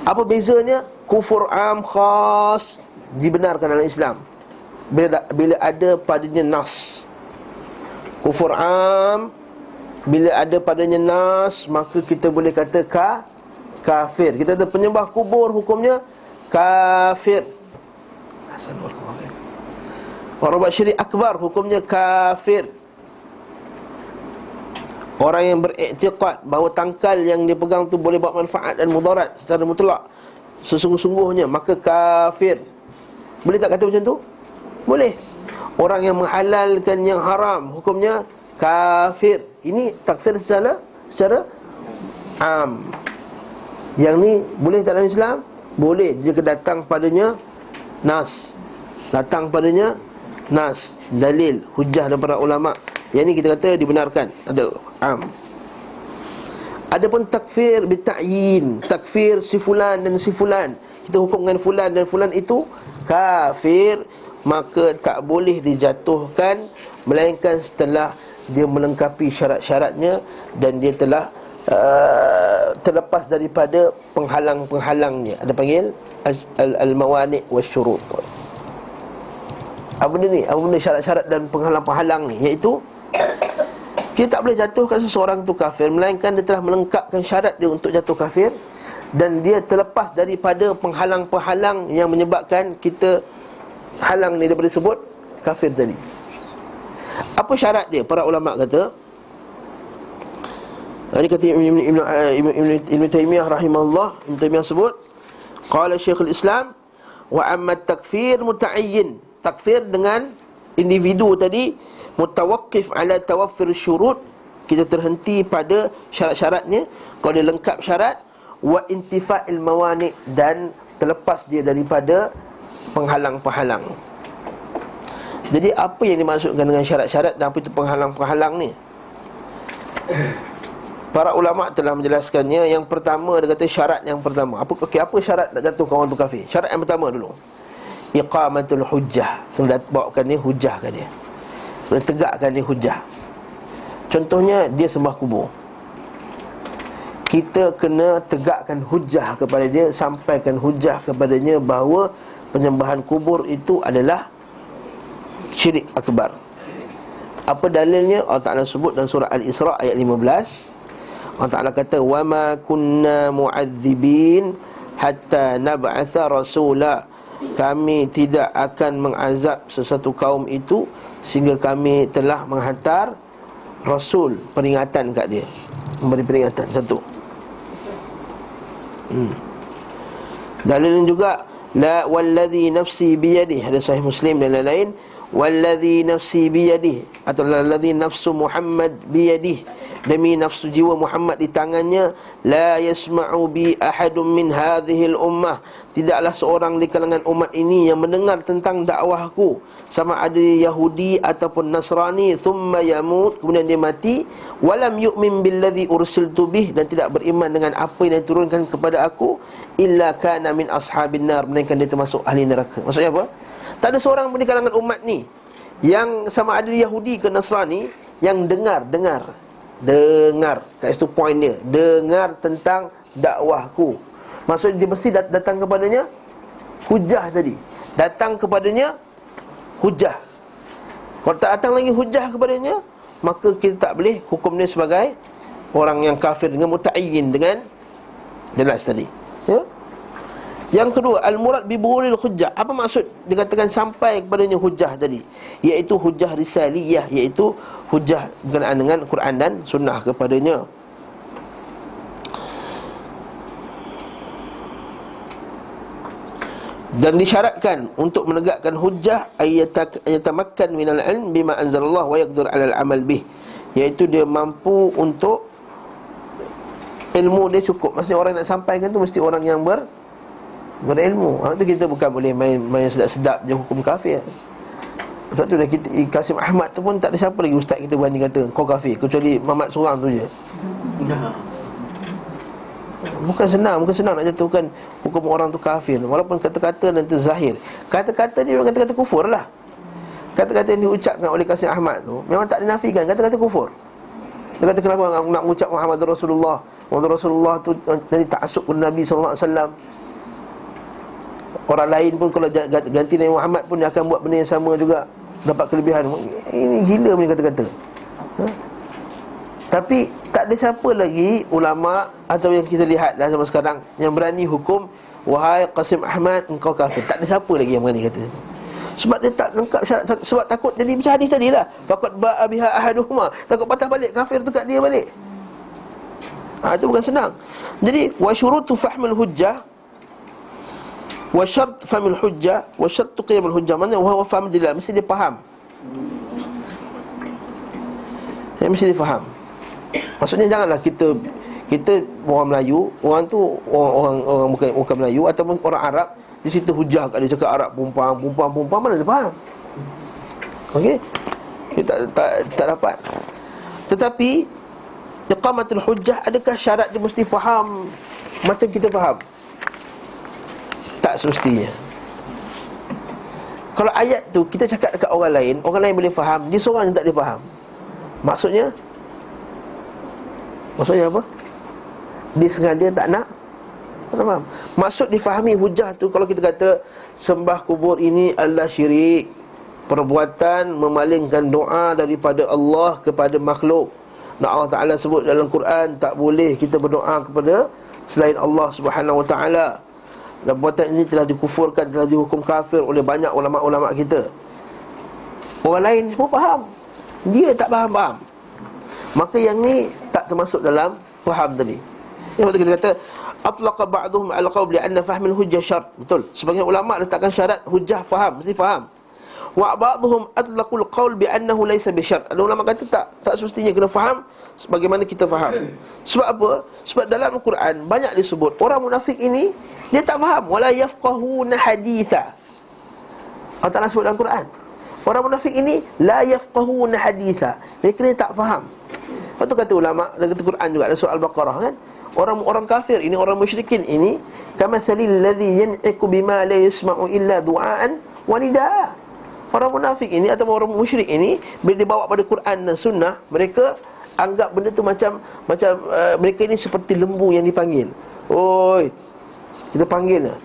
Apa bezanya? Kufur am khas dibenarkan dalam Islam bila ada padanya nas. Kufur am bila ada padanya nas, maka kita boleh kata kafir. Kita ada penyembah kubur hukumnya kafir. Orang buat syirik akbar hukumnya kafir. Orang yang beriktiqad bahawa tangkal yang dia pegang tu boleh buat manfaat dan mudarat secara mutlak, sesungguh-sungguhnya, maka kafir. Boleh tak kata macam tu? Boleh. Orang yang menghalalkan yang haram hukumnya kafir. Ini takfir secara am. Yang ni boleh tak dalam Islam? Boleh, jika datang padanya nas. Datang padanya nas, dalil, hujah daripada ulama. Yang ni kita kata dibenarkan, ada am. Adapun takfir bita'yin, takfir si fulan dan si fulan, kita hukum dengan fulan dan fulan itu kafir, maka tak boleh dijatuhkan melainkan setelah dia melengkapi syarat-syaratnya dan dia telah terlepas daripada penghalang-penghalangnya. Ada panggil al-mawani' wasyurut. Apa benda ni? Apa benda syarat-syarat dan penghalang-penghalang ni? Iaitu kita tak boleh jatuhkan seseorang tu kafir melainkan dia telah melengkapkan syarat dia untuk jatuh kafir, dan dia terlepas daripada penghalang-penghalang yang menyebabkan kita halang ni daripada sebut kafir tadi. Apa syarat dia? Para ulama kata, ini kata Ibn Taymiyah rahimahullah, Ibn Taymiyah sebut, qala Syekhul Islam, wa amma takfir muta'ayyin. Takfir dengan individu tadi mutawaqqif ala tawaffur syurut, kita terhenti pada syarat-syaratnya. Kalau dia lengkap syarat, wa intifa'il mawani', dan terlepas dia daripada penghalang-penghalang. Jadi apa yang dimaksudkan dengan syarat-syarat dan apa itu penghalang-penghalang ni? Para ulama telah menjelaskannya. Yang pertama, dia kata syarat yang pertama. Apa syarat nak jatuhkan orang tu kafir? Syarat yang pertama dulu, iqamatul hujjah. Kena bawakan dia, hujjahkan dia, kena tegakkan dia hujjah. Contohnya, dia sembah kubur. Kita kena tegakkan hujjah kepada dia, sampaikan hujjah kepadanya bahawa penyembahan kubur itu adalah syirik akbar. Apa dalilnya? Allah Ta'ala sebut dalam surah Al-Isra ayat 15. Allah Ta'ala kata, wa ma kunna mu'adzibin hatta nab'atha rasula. Kami tidak akan mengazab sesuatu kaum itu sehingga kami telah menghantar rasul, peringatan kat dia, memberi peringatan. Satu. Dalilnya juga, la wallazi nafsi biyadihi, hadis sahih Muslim dan lain-lain. Wallazi nafsi biyadihi, atau wallazi nafsu Muhammad biyadihi, demi nafsu jiwa Muhammad di tangannya, la yasma'u bi ahadun min hadhil ummah, tidaklah seorang di kalangan umat ini yang mendengar tentang dakwahku, sama ada Yahudi ataupun Nasrani, thumma yamut, kemudian dia mati, walam yu'min billadhi ursiltu bih, dan tidak beriman dengan apa yang diturunkan kepada aku, illa kana min ashabin nar, melainkan dia termasuk ahli neraka. Maksudnya apa? Tak ada seorang pun di kalangan umat ni yang sama ada Yahudi ke Nasrani yang dengar, kat situ point dia, dengar tentang dakwahku. Maksudnya dia mesti datang kepadanya hujah tadi. Datang kepadanya hujah. Kalau tak datang lagi hujah kepadanya, maka kita tak boleh hukum dia sebagai orang yang kafir dengan muta'ayyin, dengan jelas tadi. Ya? Yang kedua, al-murad bi bughulil hujjah. Apa maksud dikatakan sampai kepadanya hujah tadi? Iaitu hujah risaliyah, iaitu hujah berkenaan dengan Quran dan sunnah kepadanya. Dan disyaratkan untuk menegakkan hujah ayatamakkan minal ilm bima anzalallah wa yaqdir 'alal amal bih, iaitu dia mampu untuk ilmu dia cukup. Maksudnya orang nak sampaikan tu mesti orang yang berilmu. Itu kita bukan boleh main sedap-sedap je hukum kafir. Sebab tu dah kita, Kasim Ahmad tu pun tak ada siapa lagi ustaz kita berani kata kau kafir, kecuali Muhammad seorang tu je. Bukan senang nak jatuhkan hukum orang tu kafir, walaupun kata-kata nanti zahir. Kata-kata dia memang kata-kata kufur lah. Kata-kata yang diucapkan oleh Kasim Ahmad tu memang tak dinafikan, kata-kata kufur. Dia kata kenapa nak ucap Muhammad Rasulullah tu nanti ta'assub kepada Nabi SAW. Orang lain pun kalau ganti Nabi Muhammad pun dia akan buat benda yang sama juga, dapat kelebihan. Ini gila punya kata-kata. Tapi tak ada siapa lagi ulama atau yang kita lihat dalam zaman sekarang yang berani hukum, wahai Qasim Ahmad engkau kafir. Tak ada siapa lagi yang berani kata. Sebab dia tak lengkap syarat, sebab takut jadi macam hadis tadi lah, faqad ba'a biha ahaduhuma, takut patah balik kafir tu kat dia balik. Itu bukan senang. Jadi wa syurutu fahmil hujjah wa syart fahmil hujjah wa syart qiyamul hujjah, maknanya wa faham dalil, mesti dia faham. Mesti dia faham. Maksudnya janganlah kita orang Melayu, orang tu orang bukan Melayu ataupun orang Arab, di situ hujah kat dia cakap Arab perempuan mana dia faham? Okey? Kita tak dapat. Tetapi iqamatul hujjah, adakah syarat dia mesti faham macam kita faham? Tak semestinya. Kalau ayat tu kita cakap dekat orang lain boleh faham, dia seorang yang tak boleh faham. Maksudnya apa? Dia sengaja tak nak faham. Maksud difahami hujah tu, kalau kita kata sembah kubur ini adalah syirik, perbuatan memalingkan doa daripada Allah kepada makhluk. Dan Allah Ta'ala sebut dalam Quran, tak boleh kita berdoa kepada selain Allah Subhanahu Wa Ta'ala. Dan perbuatan ini telah dikufurkan, telah dihukum kafir oleh banyak ulama'-ulama' kita. Orang lain semua faham, dia tak faham-faham. Maka yang ni tak termasuk dalam faham tadi. Yang betul kita kata atlaqa ba'dhum al-qawl li anna fahmil hujjah syart. Betul. Sebagian ulama letakkan syarat hujjah faham, mesti faham. Wa ba'dhum atlaqul qawl bi annahu laysa bi syart. Ada ulama kata tak semestinya kena faham sebagaimana kita faham. Sebab apa? Sebab dalam Al-Quran banyak disebut orang munafik ini dia tak faham, wala yafqahuna haditha. Allah Ta'ala sebut dalam Quran, orang munafik ini la yafqahuna haditha, mereka ni tak faham. Lepas tu kata ulama, dalam Quran juga dalam surah Al-Baqarah kan, orang kafir ini, orang musyrikin ini, kamathalil ladzi yan'iqu bima la yasma'u illa du'aan wa nidaa. Orang munafik ini atau orang musyrik ini, bila dibawa pada Quran dan sunnah, mereka anggap benda tu macam mereka ini seperti lembu yang dipanggil. Oi, kita panggil lah.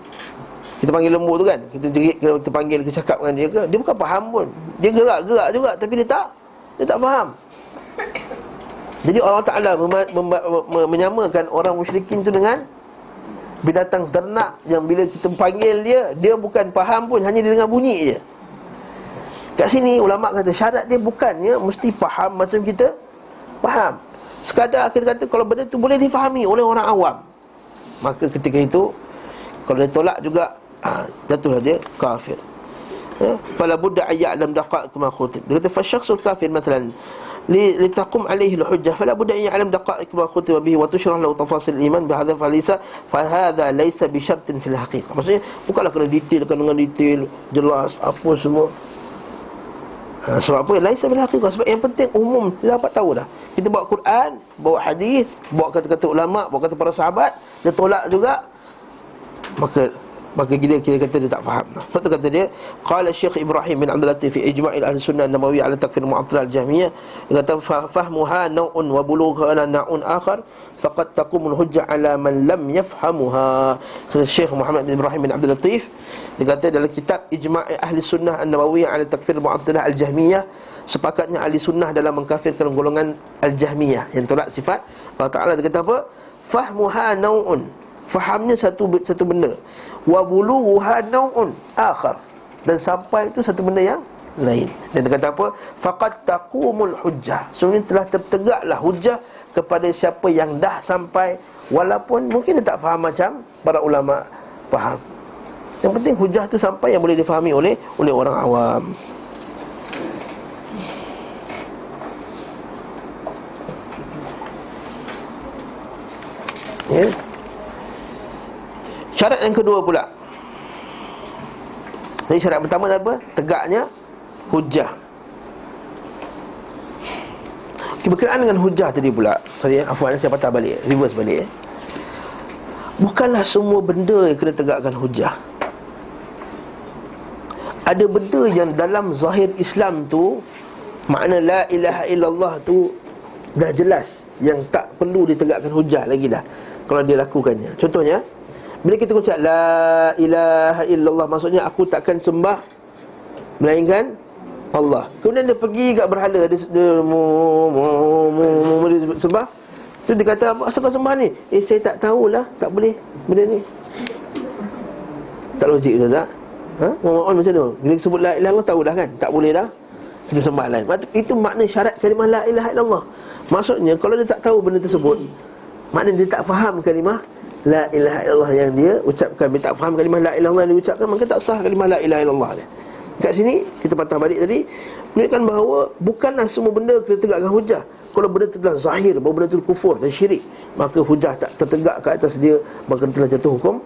Kita panggil lembu tu kan, kita panggil, kita cakap dengan dia ke, dia bukan faham pun. Dia gerak-gerak juga, tapi dia tak faham. Jadi Allah Ta'ala menyamakan orang musyrikin tu dengan binatang ternak yang bila kita panggil dia bukan faham pun, hanya dia dengar bunyi je. Kat sini ulama' kata syarat dia bukannya mesti faham macam kita faham. Sekadar kita kata kalau benda tu boleh difahami oleh orang awam, maka ketika itu kalau dia tolak juga, jatuhlah dia kafir. Fala budda ayya'lam daqa'iq ma khutib. Dia kata fasyakhsul kafir mathalan litaqum alaihi al-hujjah fala budda ayya'lam daqa'iq ma khutib bihi wa tushrah lahu tafasil iman bihadha fahadha laysa bi syartin fil haqiqah. Maksudnya bukanlah kena detailkan dengan detail jelas apa semua. Sebab apa? Laisa bil haqiqah. Sebab yang penting umum dia dapat tahu dah. Kita bawa Quran, bawa hadis, bawa kata-kata ulama, bawa kata para sahabat, dia tolak juga, maka dia kata dia tak faham. Lepas tu kata dia, qala Syekh Ibrahim bin Abdul Latif fi ijma'il ahli sunnah an-nabawiyyah ala takfir mu'attilah al-jahmiyah. Dia kata fahmuha naw'un wa bulugha naw'un akhar faqad taqumul hujjah ala man lam yafhamuha. Syekh Muhammad bin Ibrahim bin Abdul Latif dia kata dalam kitab Ijma' ahli sunnah an-nabawiyyah ala takfir mu'attilah al-jahmiyah, sepakatnya ahli sunnah dalam mengkafirkan golongan al-jahmiyah yang tolak sifat Allah Ta'ala. Dia kata apa? Fahmuha naw'un, fahamnya satu benda, wa bulughuha naw'un akhar, dan sampai itu satu benda yang lain. Dan dia kata apa? Faqad taqumul hujjah, sebenarnya telah tertegaklah hujjah kepada siapa yang dah sampai, walaupun mungkin dia tak faham macam para ulama faham. Yang penting hujjah tu sampai yang boleh difahami oleh orang awam. Ya. Syarat yang kedua pula. Jadi syarat pertama apa? Tegaknya hujjah. Berkenaan dengan hujjah tadi pula, afwan, saya patah balik, reverse balik. Bukanlah semua benda yang kena tegakkan hujjah. Ada benda yang dalam zahir Islam tu, makna la ilaha illallah tu dah jelas, yang tak perlu ditegakkan hujjah lagi dah kalau dia lakukannya. Contohnya, bila kita ucap la ilaha illallah, maksudnya aku takkan sembah melainkan Allah. Kemudian dia pergi kat berhala, dia sembah. Tu dia kata, asal kau sembah ni? Saya tak tahulah, tak boleh benda ni. Tak logik ke tak? Muhammad macam tu. Bila sebut la ilaha illallah, tahu dah kan, tak boleh dah kita sembah lain. Itu makna syarat kalimah la ilaha illallah. Maksudnya kalau dia tak tahu benda tersebut, maknanya dia tak faham kalimah la ilaha illallah yang dia ucapkan. Bila tak faham kalimah la ilaha illallah yang dia ucapkan, maka tak sah kalimah la ilaha illallah dia. Kat sini kita patah balik tadi, menunjukkan bahawa bukanlah semua benda kena tegakkan hujah. Kalau benda itu telah zahir bahawa benda itu kufur dan syirik, maka hujah tak tertegak ke atas dia, maka telah jatuh hukum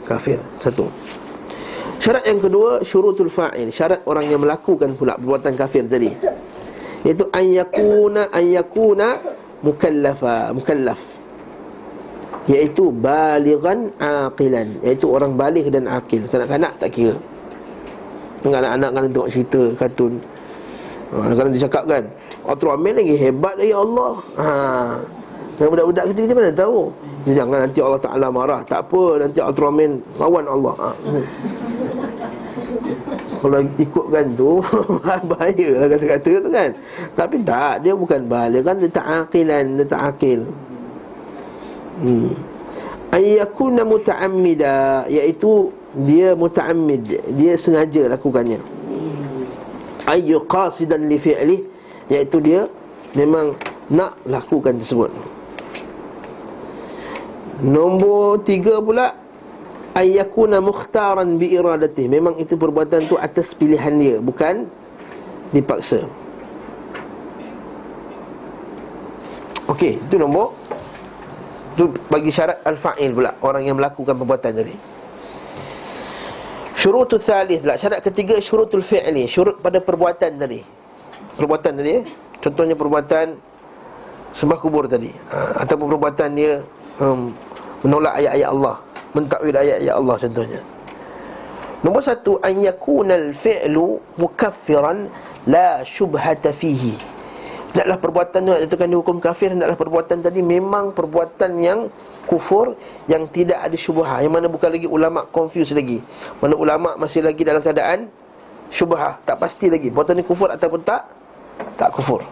kafir. Satu. Syarat yang kedua, syurutul fa'il, syarat orang yang melakukan pula perbuatan kafir tadi, iaitu an yakuna mukallaf, iaitu balighan aqilan, iaitu orang baligh dan akil. Kanak-kanak tak kira. Anak-anak kan tengok cerita kartun, kadang-kadang dia cakap kan, Ultraman lagi hebat dari Allah. Dan budak-budak kecil-kecil mana tahu. Jangan nanti Allah Ta'ala marah. Tak apa, nanti Ultraman lawan Allah. Kalau ikutkan tu bahayalah kata-kata tu kan. Tapi tak, dia bukan balik kan, dia tak aqilan, dia tak aqil. Ayyakuna muta'ammida, iaitu dia muta'ammid, dia sengaja lakukannya. Ayyu qasidan li fi'li, iaitu dia memang nak lakukan tersebut. Nombor 3 pula, ayyakuna mukhtaran bi iradatihi, memang itu perbuatan tu atas pilihan dia, bukan dipaksa. Okey, itu nombor tu bagi syarat al-fa'il pula, orang yang melakukan perbuatan tadi. Syurutul thalith pula, syarat ketiga syurutul fi'li, syurut pada perbuatan tadi. Perbuatan tadi, contohnya perbuatan sembah kubur tadi, ataupun perbuatan dia menolak ayat-ayat Allah, mentakwil ayat-ayat Allah contohnya. Nombor 1, an yakunal fi'lu mukaffiran la syubhata fihi. Hendaklah perbuatan itu nak jatuhkan dihukum kafir, hendaklah perbuatan tadi memang perbuatan yang kufur, yang tidak ada syubhah, yang mana bukan lagi ulama confuse lagi, mana ulama masih lagi dalam keadaan syubhah, tak pasti lagi perbuatan ini kufur ataupun tak kufur.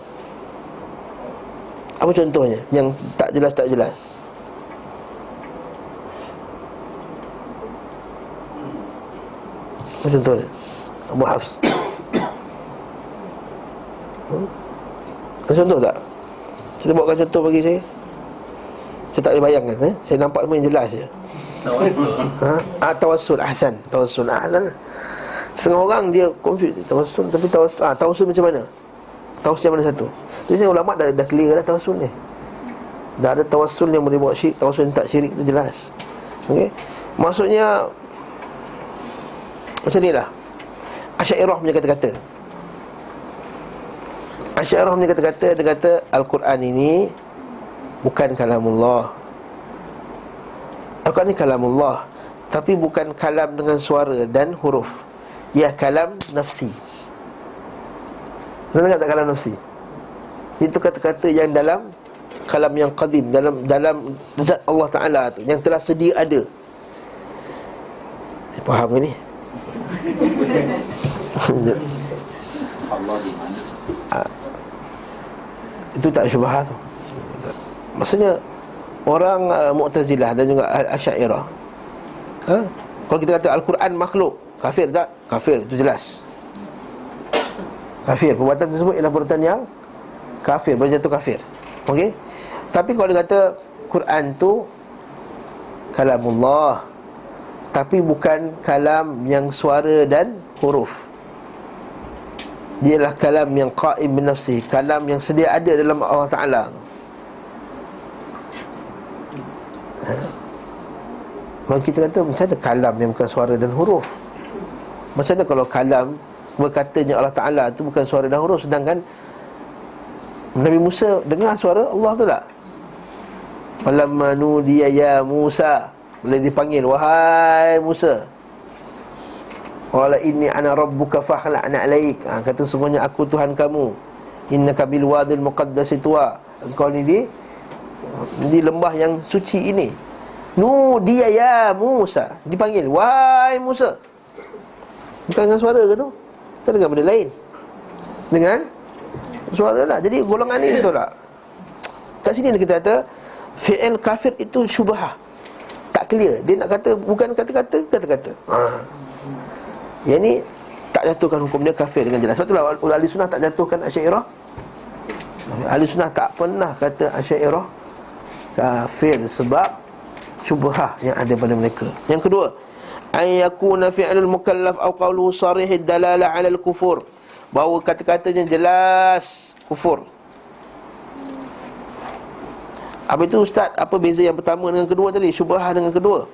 Apa contohnya yang tak jelas? Apa contohnya? Abu Hafs. Ada contoh tak? Kita bawakan contoh bagi saya. Saya tak boleh bayangkan, saya nampak semua yang jelas je. Tawassul. Tawassul, ahsan. Tawassul, ahsan. Setengah orang dia confuse tawassul, tapi tawassul macam mana? Tawassul yang mana satu? Jadi saya ulama dah clear dah tawassul ni. Dah ada tawassul yang boleh buat syirik, tawassul yang tak syirik tu jelas. Okey. Maksudnya macam ni lah Asy'ariyah punya kata-kata. Asy'ariyah punya kata-kata, dia kata Al-Quran ini bukan kalamullah. Al-Quran ni kalamullah, tapi bukan kalam dengan suara dan huruf. Ya, kalam nafsi. Kenapa kata kalam nafsi? Itu kata-kata yang dalam kalam yang qadim, dalam zat Allah Ta'ala tu, yang telah sedia ada. Faham ke ni? Allah di mana? Itu tak syubhat tu. Maksudnya orang Mu'tazilah dan juga Asy'ariyah, kalau kita kata Al-Quran makhluk, kafir tak? Kafir, itu jelas kafir. Perbuatan tersebut ialah perbuatan yang kafir, berjatuh kafir. Okey. Tapi kalau dia kata Quran tu kalamullah, tapi bukan kalam yang suara dan huruf, dialah kalam yang qaim bin nafsi, kalam yang sedia ada dalam Allah Ta'ala. Kalau kita kata macam mana kalam yang bukan suara dan huruf? Macam mana kalau kalam berkatanya Allah Ta'ala itu bukan suara dan huruf, sedangkan Nabi Musa dengar suara Allah tu tak? Falamma nudiya ya Musa, bila dipanggil wahai Musa, qala inni ana rabbuka fakhla'na 'alaik, kata sungguhnya aku Tuhan kamu, innaka bil wadil muqaddas tuwa, engkau ni di lembah yang suci ini. Nudiya ya Musa, dipanggil wahai Musa, bukan dengan suara ke tu? Kan dengan benda lain, dengan suara lah. Jadi golongan ni betul tak? Kat sini kita kata fi'il kafir itu syubhah, tak clear. Dia nak kata bukan kata-kata. Yang ni tak jatuhkan hukum dia kafir dengan jelas. Sebab itulah ahli sunnah tak jatuhkan Asy'ariyah. Ahli sunnah tak pernah kata Asy'ariyah kafir sebab syubhah yang ada pada mereka. Yang kedua, ayyakuna fi'lul mukallaf aw qawluhu sarihid dalalah 'ala al-kufur, bahawa kata-katanya jelas kufur. Apa itu ustaz? Apa beza yang pertama dengan kedua tadi? Syubhah dengan kedua.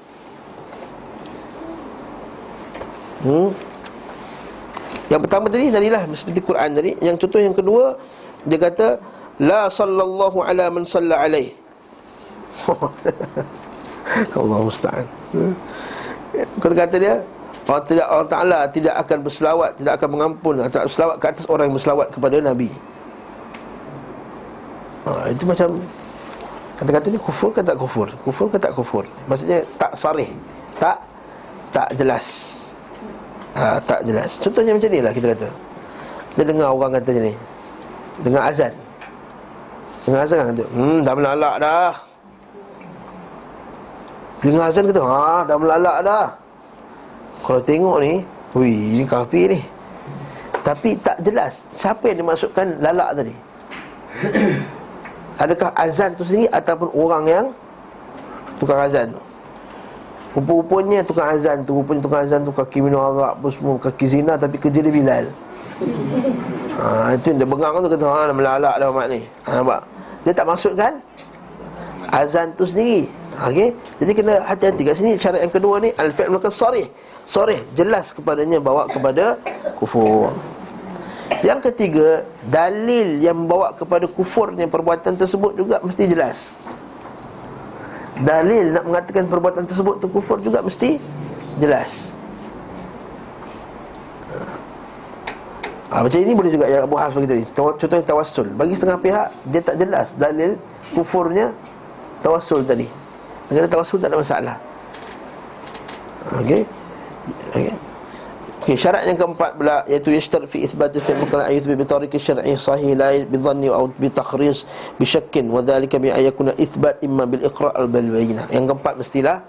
Yang pertama tadilah seperti Quran tadi. Yang contoh yang kedua, dia kata la sallallahu ala man salla alaih. Allah musta'an. Kata dia Allah Ta'ala tidak akan berselawat, tidak akan mengampun, tak berselawat ke atas orang yang berselawat kepada Nabi. Itu macam kata-kata ni kufur ke tak kufur? Kufur ke tak kufur? Maksudnya tak sarih, tak jelas. Tak jelas. Contohnya macam ni lah kita kata. Kita dengar orang kata macam ni, dengar azan. Dengar azan kata, dah melalak dah. Dengar azan kata, dah melalak dah. Kalau tengok ni, ini kafir ni. Tapi tak jelas siapa yang dimaksudkan lalak tadi. Adakah azan tu sendiri ataupun orang yang tukang azan tu? Rupa-rupanya tukang azan tu, kaki minum arak apa semua, kaki zina, tapi kerja dia Bilal. Itu yang dia bengang tu, kata dah melalak dah mak ni. Nampak? Dia tak maksudkan azan tu sendiri. Okey. Jadi kena hati-hati kat sini. Syarat yang kedua ni, al-fi'l maka sarih, jelas kepadanya bawa kepada kufur. Yang ketiga, dalil yang membawa kepada kufurnya perbuatan tersebut juga mesti jelas. Dalil nak mengatakan perbuatan tersebut tu kufur juga mesti jelas. Macam ini boleh juga yang Abu Hafs bagi tadi. Contohnya tawassul. Bagi setengah pihak dia tak jelas dalil kufurnya tawassul tadi. Kerana tawassul tak ada masalah. Okey. Syarat yang keempat pula, iaitu yashtar fi itsbat fi al-mukalla ayuthbi bi tariq syar'i sahih la bi dhanni aw bi takhris bi syakkin wa dhalika bi ayakuna itsbat imma bil iqrar al bayyinah. Yang keempat mestilah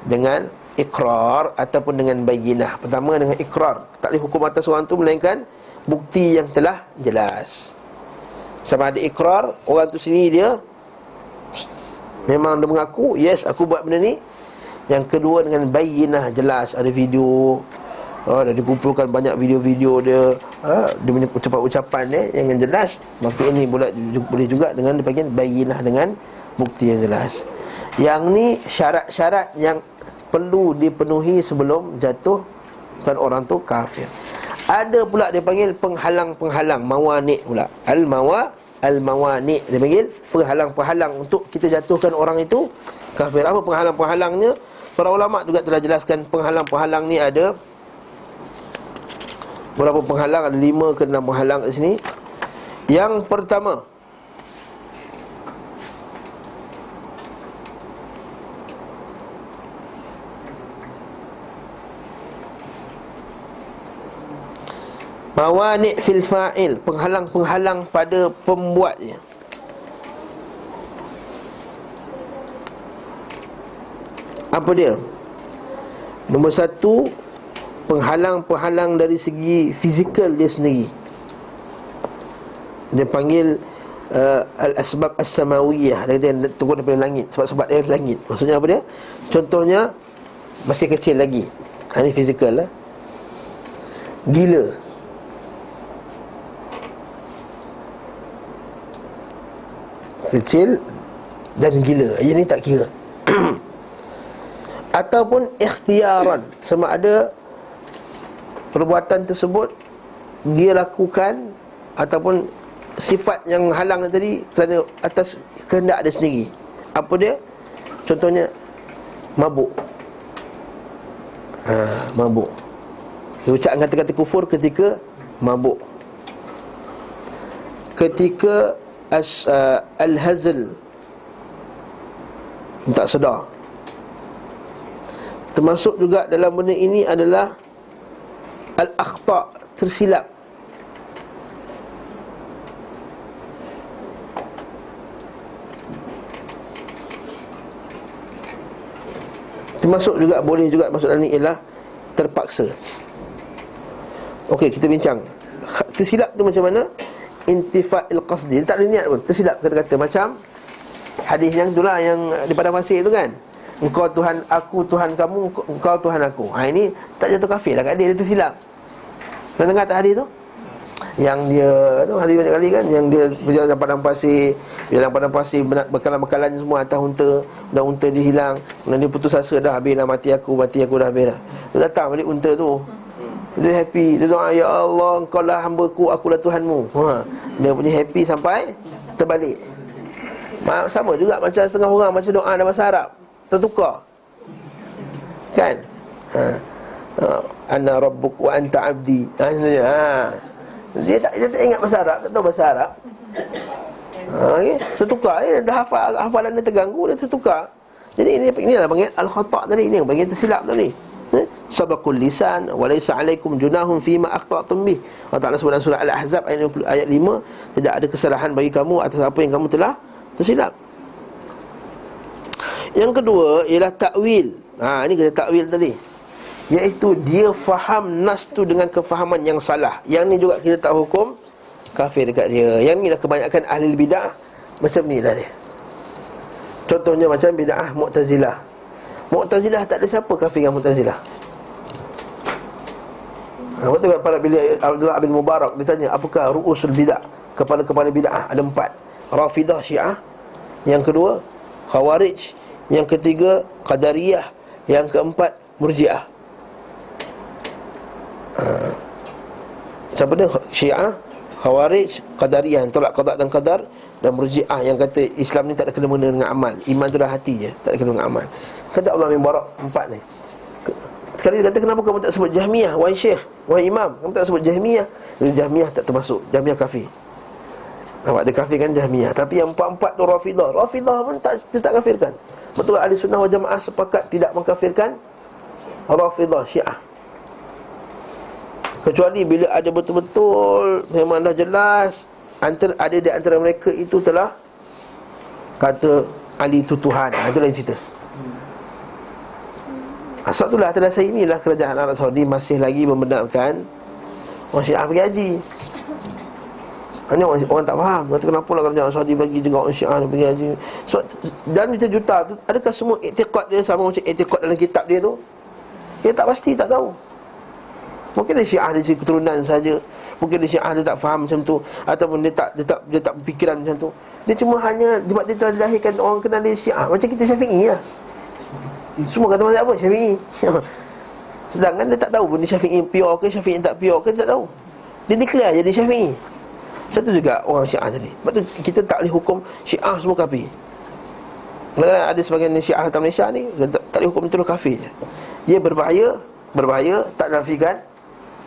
dengan ikrar ataupun dengan bayyinah. Pertama dengan ikrar, tak boleh hukum atas orang tu melainkan bukti yang telah jelas. Sama ada ikrar, orang tu sini dia memang dia mengaku, yes aku buat benda ni. Yang kedua dengan bayyinah, jelas ada video, dah dikumpulkan banyak video-video dia, dia punya ucapan-ucapan dia yang jelas. Maka ini boleh juga dengan dipanggil bayyinah, dengan bukti yang jelas. Yang ni syarat-syarat yang perlu dipenuhi sebelum jatuhkan orang tu kafir. Ada pula dia panggil penghalang-penghalang, mawani' pula. Al-mawani' dia panggil penghalang-penghalang untuk kita jatuhkan orang itu kafir. Apa penghalang-penghalangnya? Para ulama juga telah jelaskan penghalang-penghalang ni ada berapa penghalang, ada 5 ke 6 penghalang kat sini. Yang pertama, mawani' fil fa'il, penghalang-penghalang pada pembuatnya. Apa dia? Nombor 1, penghalang-penghalang dari segi fizikal dia sendiri. Dia panggil al-asbab as-samawiyah. Dia kata turun daripada langit, sebab-sebab dia langit. Maksudnya apa dia? Contohnya masih kecil lagi. Ini fizikal lah. Gila. Kecil dan gila, ini tak kira. Ataupun ikhtiaran, sama ada perbuatan tersebut dia lakukan ataupun sifat yang halang tadi kerana atas kehendak dia sendiri. Apa dia? Contohnya mabuk. Mabuk. Dia ucapkan kata-kata kufur ketika mabuk. Ketika al-hazl, tak sedar. Termasuk juga dalam benda ini adalah al-akhta', tersilap. Termasuk juga, boleh juga masuk dalam ini ialah terpaksa. Okey, kita bincang tersilap tu macam mana? Intifa'il qasdi, tak ada niat pun, tersilap kata-kata. Macam hadis yang itulah, yang di padang pasir tu kan, engkau Tuhan aku, Tuhan kamu, engkau Tuhan aku. Ini tak jatuh kafir lah kat dia tersilap. Pernah dengar tak hadis tu? Yang dia tu hadis banyak kali kan, yang dia berjalan dalam padang pasir, dalam padang pasir bekalan-bekalannya semua atas unta, dan unta dia hilang. Kemudian dia putus asa, dah habis dah mati aku dah habis dah. Dia datang balik unta tu, dia happy, dia doa, ya Allah engkau lah hamba-Ku, akulah Tuhanmu. Dia punya happy sampai terbalik. Sama juga macam setengah orang macam doa dalam bahasa Arab, tertukar kan? Ana rabbuk wa anta abdi. Dia tak ingat bahasa Arab, tak tahu bahasa Arab. Okay? Tertukar, dia dah hafalan dia terganggu, dia tertukar. Jadi inilah panggil al-khata' tadi, ini panggil tersilap tadi. sabaqul lisan wa laysa alaikum junahun fima akhta'tum bih. Allah Ta'ala sebut dalam surah Al-Ahzab ayat 5, tidak ada kesalahan bagi kamu atas apa yang kamu telah tersilap. Yang kedua ialah takwil. Ini kita takwil tadi, iaitu dia faham nas tu dengan kefahaman yang salah. Yang ni juga kita tak hukum kafir dekat dia. Yang ni lah kebanyakan ahli bidah macam ni lah dia. Contohnya macam bid'ah Mu'tazilah. Mu'tazilah tak ada siapa kafir dengan Mu'tazilah. Betul tak, para bila Abdullah bin Mubarak ditanya apakah ru'usul bid'ah, kepala-kepala bid'ah ada 4. Rafidah Syiah, yang kedua Khawarij, yang ketiga Qadariyah, yang keempat Murji'ah. Siapa dia? Syiah, Khawarij, Qadariyah yang tolak qada dan qadar, dan Murji'ah yang kata Islam ni tak ada kena-mena dengan amal, iman tu dah hati je, tak ada kena dengan amal. Kata Allah bin Mubarak 4 ni. Sekali dia kata, kenapa kamu tak sebut Jahmiyah, wahai syekh, wahai imam? Kamu tak sebut Jahmiyah? Jahmiyah tak termasuk, Jahmiyah kafir. Nampak, dia kafirkan Jahmiyah. Tapi yang 4 tu Rafidah. Rafidah pun dia tak kafirkan. Betul, ahli sunnah wal jamaah sepakat tidak mengkafirkan Rafidah Syiah, kecuali bila ada betul-betul memang dah jelas ada di antara mereka itu telah kata Ali itu Tuhan. Itu lain cerita. Sebab itulah atas dasar inilah kerajaan Arab Saudi masih lagi membenarkan orang Syiah pergi haji. Ini orang tak faham, kata kenapa lah kerajaan Saudi bagi juga orang Syiah pergi haji. Sebab dalam juta-juta tu, adakah semua iktiqad dia sama macam iktiqad dalam kitab dia tu? Dia tak pasti, tak tahu. Mungkin dia Syiah dari segi keturunan saja, mungkin dia Syiah dia tak faham macam tu, ataupun dia tak berfikiran macam tu. Dia cuma hanya sebab dia telah dilahirkan orang kenal dia Syiah. Macam kita Syafi'i lah, semua kata mazhab apa? Syafi'i. Sedangkan dia tak tahu pun dia Syafi'i pure ke Syafi'i tak pure ke, dia tak tahu. Dia declare jadi Syafi'i. Macam tu juga orang Syiah tadi. Sebab tu kita tak boleh hukum Syiah semua kafir. Kadang-kadang ada sebagian Syiah datang Malaysia ni, tak boleh hukum terus kafir je. Dia berbahaya, tak nafikan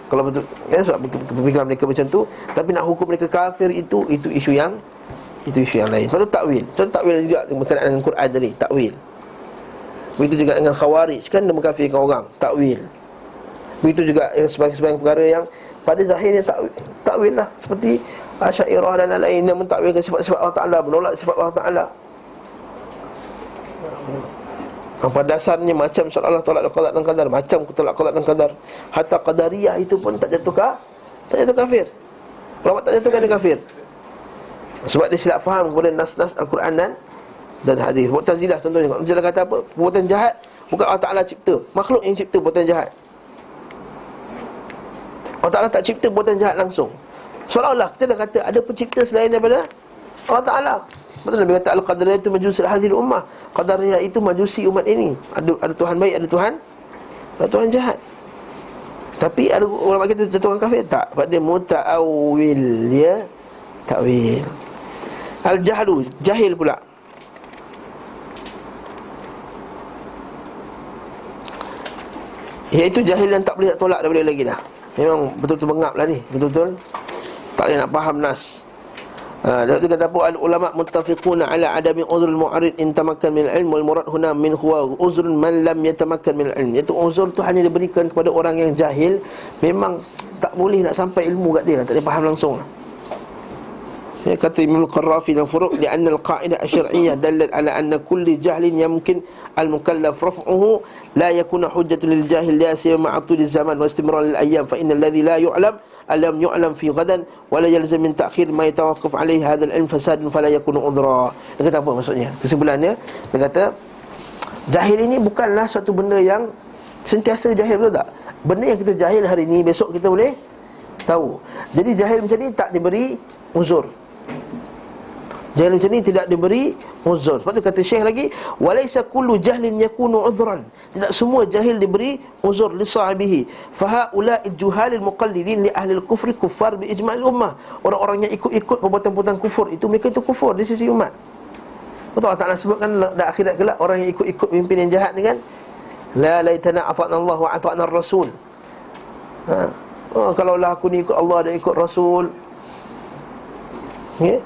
kalau betul, sebab pemikiran mereka macam tu. Tapi nak hukum mereka kafir itu isu yang lain. Sebab tu takwil. Sebab takwil juga berkenaan dengan Quran tadi, takwil. Begitu juga dengan Khawarij, kan dia mengkafirkan orang, takwil. Begitu juga sebagai perkara yang pada zahirnya takwil lah, seperti Asy'ariyah dan lain-lain yang mentakwilkan sifat-sifat Allah Ta'ala, menolak sifat Allah Ta'ala. Pada dasarnya macam soal Allah tolak qada dan qadar, macam tolak qada dan qadar. Hatta Qadariyah itu pun tak jatuh kafir. Kalau tak jatuhkan dia kafir, sebab dia silap faham kepada nas-nas Al-Quran dan hadis. Mu'tazilah contohnya, Mu'tazilah kata apa? Perbuatan jahat bukan Allah Ta'ala cipta, makhluk yang cipta perbuatan jahat. Allah Ta'ala tak cipta perbuatan jahat langsung. Seolah-olah kita dah kata ada pencipta selain daripada Allah Ta'ala. Betul, Nabi kata Al-Qadariyah itu majusi hadhil ummah. Qadariyah itu majusi umat ini. Ada Tuhan baik, ada Tuhan jahat. Tapi ada ulama kita jatuhkan kafir? Tak. Sebab dia muta'awil, dia takwil. Al-jahlu, jahil pula. Iaitu jahil yang tak boleh nak tolak daripada lagi dah. Memang betul-betul bengap lah ni, betul-betul tak boleh nak faham nas. Dia kata apa, al-ulama muttafiquna ala adami uzrul mu'arid in tamakkan min al-ilm, wal murad huna min huwa uzrun man lam yatamakkan min al-ilm. Iaitu uzur tu hanya diberikan kepada orang yang jahil, memang tak boleh nak sampai ilmu kat dia, tak boleh faham langsung lah. Kata Imam Al-Qarrafi dalam Furuq, li'anna al-qa'idah asy-syar'iyyah dallat ala anna kulli jahlin yamkin al-mukallaf raf'uhu la yakuna hujjatan lil jahil la siyama ma'tul zaman wa istimrar al-ayyam fa innal ladhi la yu'lam alam yu'lam fi ghadan wa la yalzam min ta'khir ma yatawaqqaf alayhi hadha al-ilm fasadun fala yakunu udhra. Dia kata apa maksudnya? Kesimpulannya dia kata jahil ini bukanlah satu benda yang sentiasa jahil, betul tak? Benda yang kita jahil hari ini, besok kita boleh tahu. Jadi jahil macam ni tak diberi uzur. Jahil macam ni tidak diberi uzur. Sebab tu kata Syekh lagi, walaysa kullu jahlin yakunu udhran. Tidak semua jahil diberi uzur li sahibihi. Fa haula'i juhalil muqallidin li ahli al-kufri kuffar bi ijma'il ummah. Orang-orang yang ikut-ikut perbuatan-perbuatan kufur itu, mereka itu kufur di sisi umat. Betul Allah Ta'ala sebutkan dalam akhirat kelak orang yang ikut-ikut pemimpin yang jahat ni kan, la laitana ata'na Allah wa ata'na ar-rasul. Kalaulah aku ni ikut Allah dan ikut Rasul. Ya.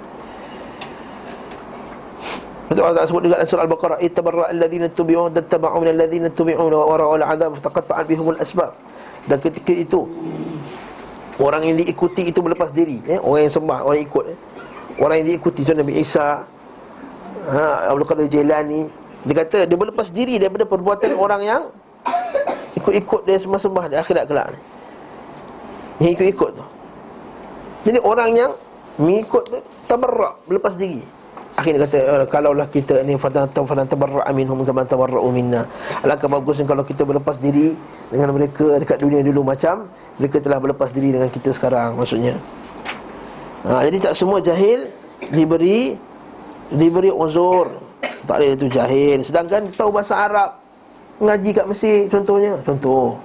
Betul Allah sebut juga dalam surah Al-Baqarah, ittabarra alladhina tubi'u tattaba'u min alladhina tubi'u wa ra'u al-'adab fataqatta'at bihumul asbab. Dan ketika itu orang yang diikuti itu berlepas diri, orang yang sembah, orang yang ikut, orang yang diikuti contoh Nabi Isa, Abdul Qadir Jailani, dia kata dia berlepas diri daripada perbuatan orang yang ikut-ikut dia sembah-sembah di akhirat kelak ni, yang ikut-ikut tu. Jadi orang yang mengikut tu tabarra', berlepas diri. Akhirnya kata, kalaulah kita ni falan tabarra' minhum kama tabarra'u minna. Alangkah bagusnya kalau kita berlepas diri dengan mereka dekat dunia dulu macam mereka telah berlepas diri dengan kita sekarang, maksudnya. Jadi tak semua jahil diberi uzur. Tak ada itu jahil. Sedangkan tahu bahasa Arab, ngaji kat Mesir contohnya. Contoh.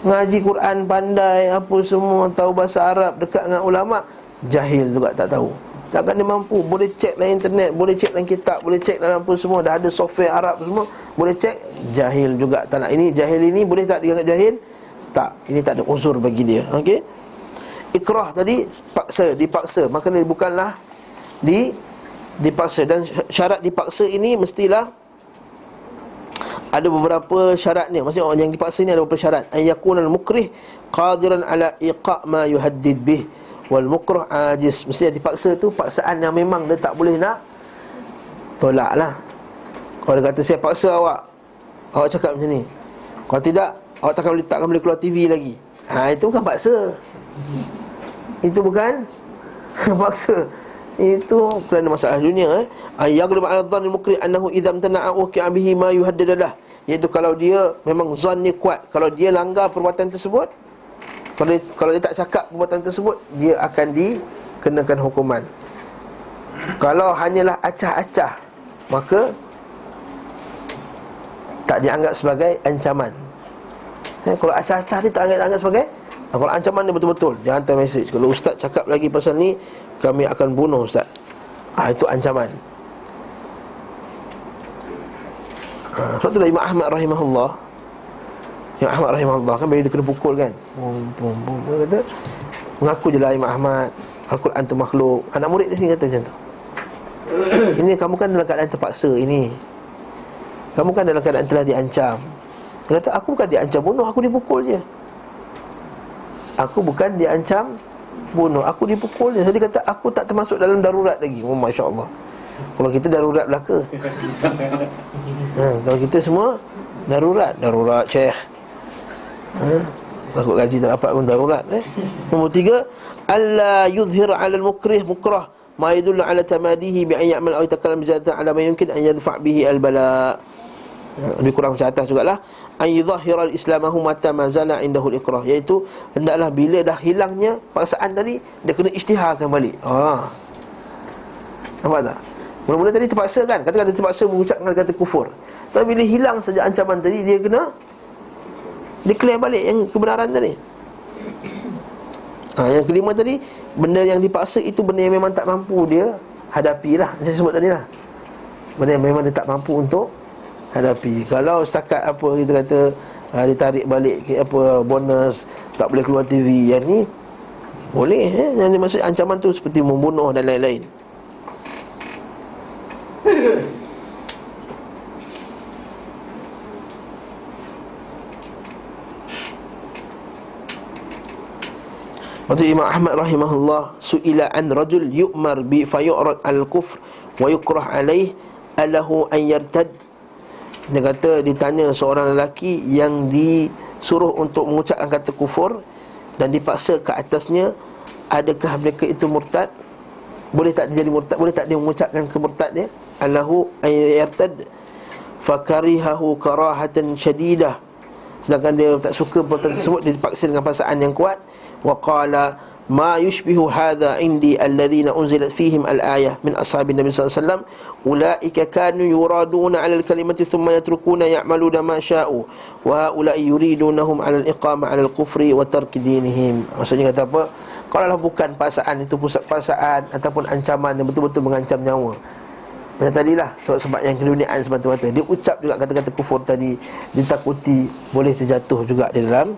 Ngaji Quran pandai, apa semua, tahu bahasa Arab, dekat dengan ulama, jahil juga tak tahu. Takkan dia mampu. Boleh cek dalam internet, boleh cek dalam kitab, boleh cek dalam apa semua, dah ada software Arab semua, boleh cek, jahil juga tak nak. Ini jahil ini boleh tak dianggap jahil? Tak. Ini tak ada uzur bagi dia. Okey. Ikrah tadi dipaksa, maka dia bukanlah dipaksa. Dan syarat dipaksa ini mestilah ada beberapa syaratnya. Maksudnya orang yang dipaksa ni ada beberapa syarat. Ayyakunal mukrih qadiran ala iqa' ma yuhaddid bih wal mukrah ajiz. Mesti dipaksa tu paksaan yang memang dia tak boleh nak tolak lah. Kalau dia kata saya paksa awak cakap macam ni, kalau tidak awak takkan boleh keluar TV lagi. Itu bukan paksa. Itu bukan paksa. Itu kerana masalah dunia. Yaghlib 'ala dhanni mukrih annahu idza imtana'a uqi'a bihi ma yuhaddadalah. Iaitu kalau dia memang zan ni kuat, kalau dia langgar perbuatan tersebut, kalau dia tak cakap perbuatan tersebut, dia akan dikenakan hukuman. Kalau hanyalah acah-acah, maka tak dianggap sebagai ancaman. Kalau acah-acah dia tak anggap sebagai, kalau ancaman dia betul-betul, dia hantar mesej, kalau ustaz cakap lagi pasal ni, kami akan bunuh ustaz. Itu ancaman. Sebab tu Imam Ahmad rahimahullah kan bila dia kena pukul kan, dia kata, mengaku je lah Imam Ahmad, Al-Quran tu makhluk. Anak murid dia sini kata macam tu. Ini kamu kan dalam keadaan terpaksa, ini kamu kan dalam keadaan telah diancam. Dia kata, aku bukan diancam bunuh, aku dipukul je. Aku bukan diancam bunuh, aku dipukul je. Jadi kata, aku tak termasuk dalam darurat lagi. Masya Allah. Kalau kita darurat belaka. Kalau kita semua darurat Syekh. Takut gaji tak dapat pun darurat. Nombor 3, alla yuzhir 'ala al-mukrih mukrah ma yadullu 'ala tamadihi bi an ya'mal aw yatakallam bi zatan 'ala ma yumkin an yadfa' bihi al-bala. Lebih kurang macam atas jugalah. An yudhahira al-islamahu mata ma zala 'indahu al-ikrah, iaitu hendaklah bila dah hilangnya paksaan tadi, dia kena isytiharkan balik. Nampak tak? Mula-mula tadi terpaksa kan, katakan dia terpaksa mengucapkan kata kufur, tapi bila hilang saja ancaman tadi, dia kena declare balik yang kebenaran tadi. Yang kelima tadi, benda yang dipaksa itu benda yang memang tak mampu dia hadapi lah. Saya sebut tadi lah, benda yang memang dia tak mampu untuk hadapi. Kalau setakat apa kita kata, ditarik balik apa bonus, tak boleh keluar TV, yang ni boleh. Yang maksud ancaman tu seperti membunuh dan lain-lain. Waktu Imam Ahmad rahimahullah su'ila an rajul yu'mar bi fayu'rad al-kufr wa yukrah alaih alahu an yartad. Dia kata, ditanya seorang lelaki yang disuruh untuk mengucapkan kata kufur dan dipaksa ke atasnya, adakah mereka itu murtad? Boleh tak dia jadi murtad? Boleh tak dia mengucapkan kemurtad dia? Alahu an yartad fakarihahu karahatan syadidah. Sedangkan dia tak suka perbuatan tersebut, dia dipaksa dengan paksaan yang kuat. Wa qala ma yushbihu hadha indi alladhina unzilat fihim al-ayah min ashabin nabi sallallahu alaihi wasallam ulaika kanu yuraduna 'ala al-kalimati thumma yatrukuna ya'maluna ma sya'u wa haula'i yuridunahum 'ala al-iqamah 'ala al-kufri wa tarki dinihim. Maksudnya kata apa? Kalaulah bukan paksaan itu pusat paksaan ataupun ancaman yang betul-betul mengancam nyawa, macam tadilah sebab-sebab yang keduniaan semata-mata, dia ucap juga kata-kata kufur tadi, ditakuti boleh terjatuh juga di dalam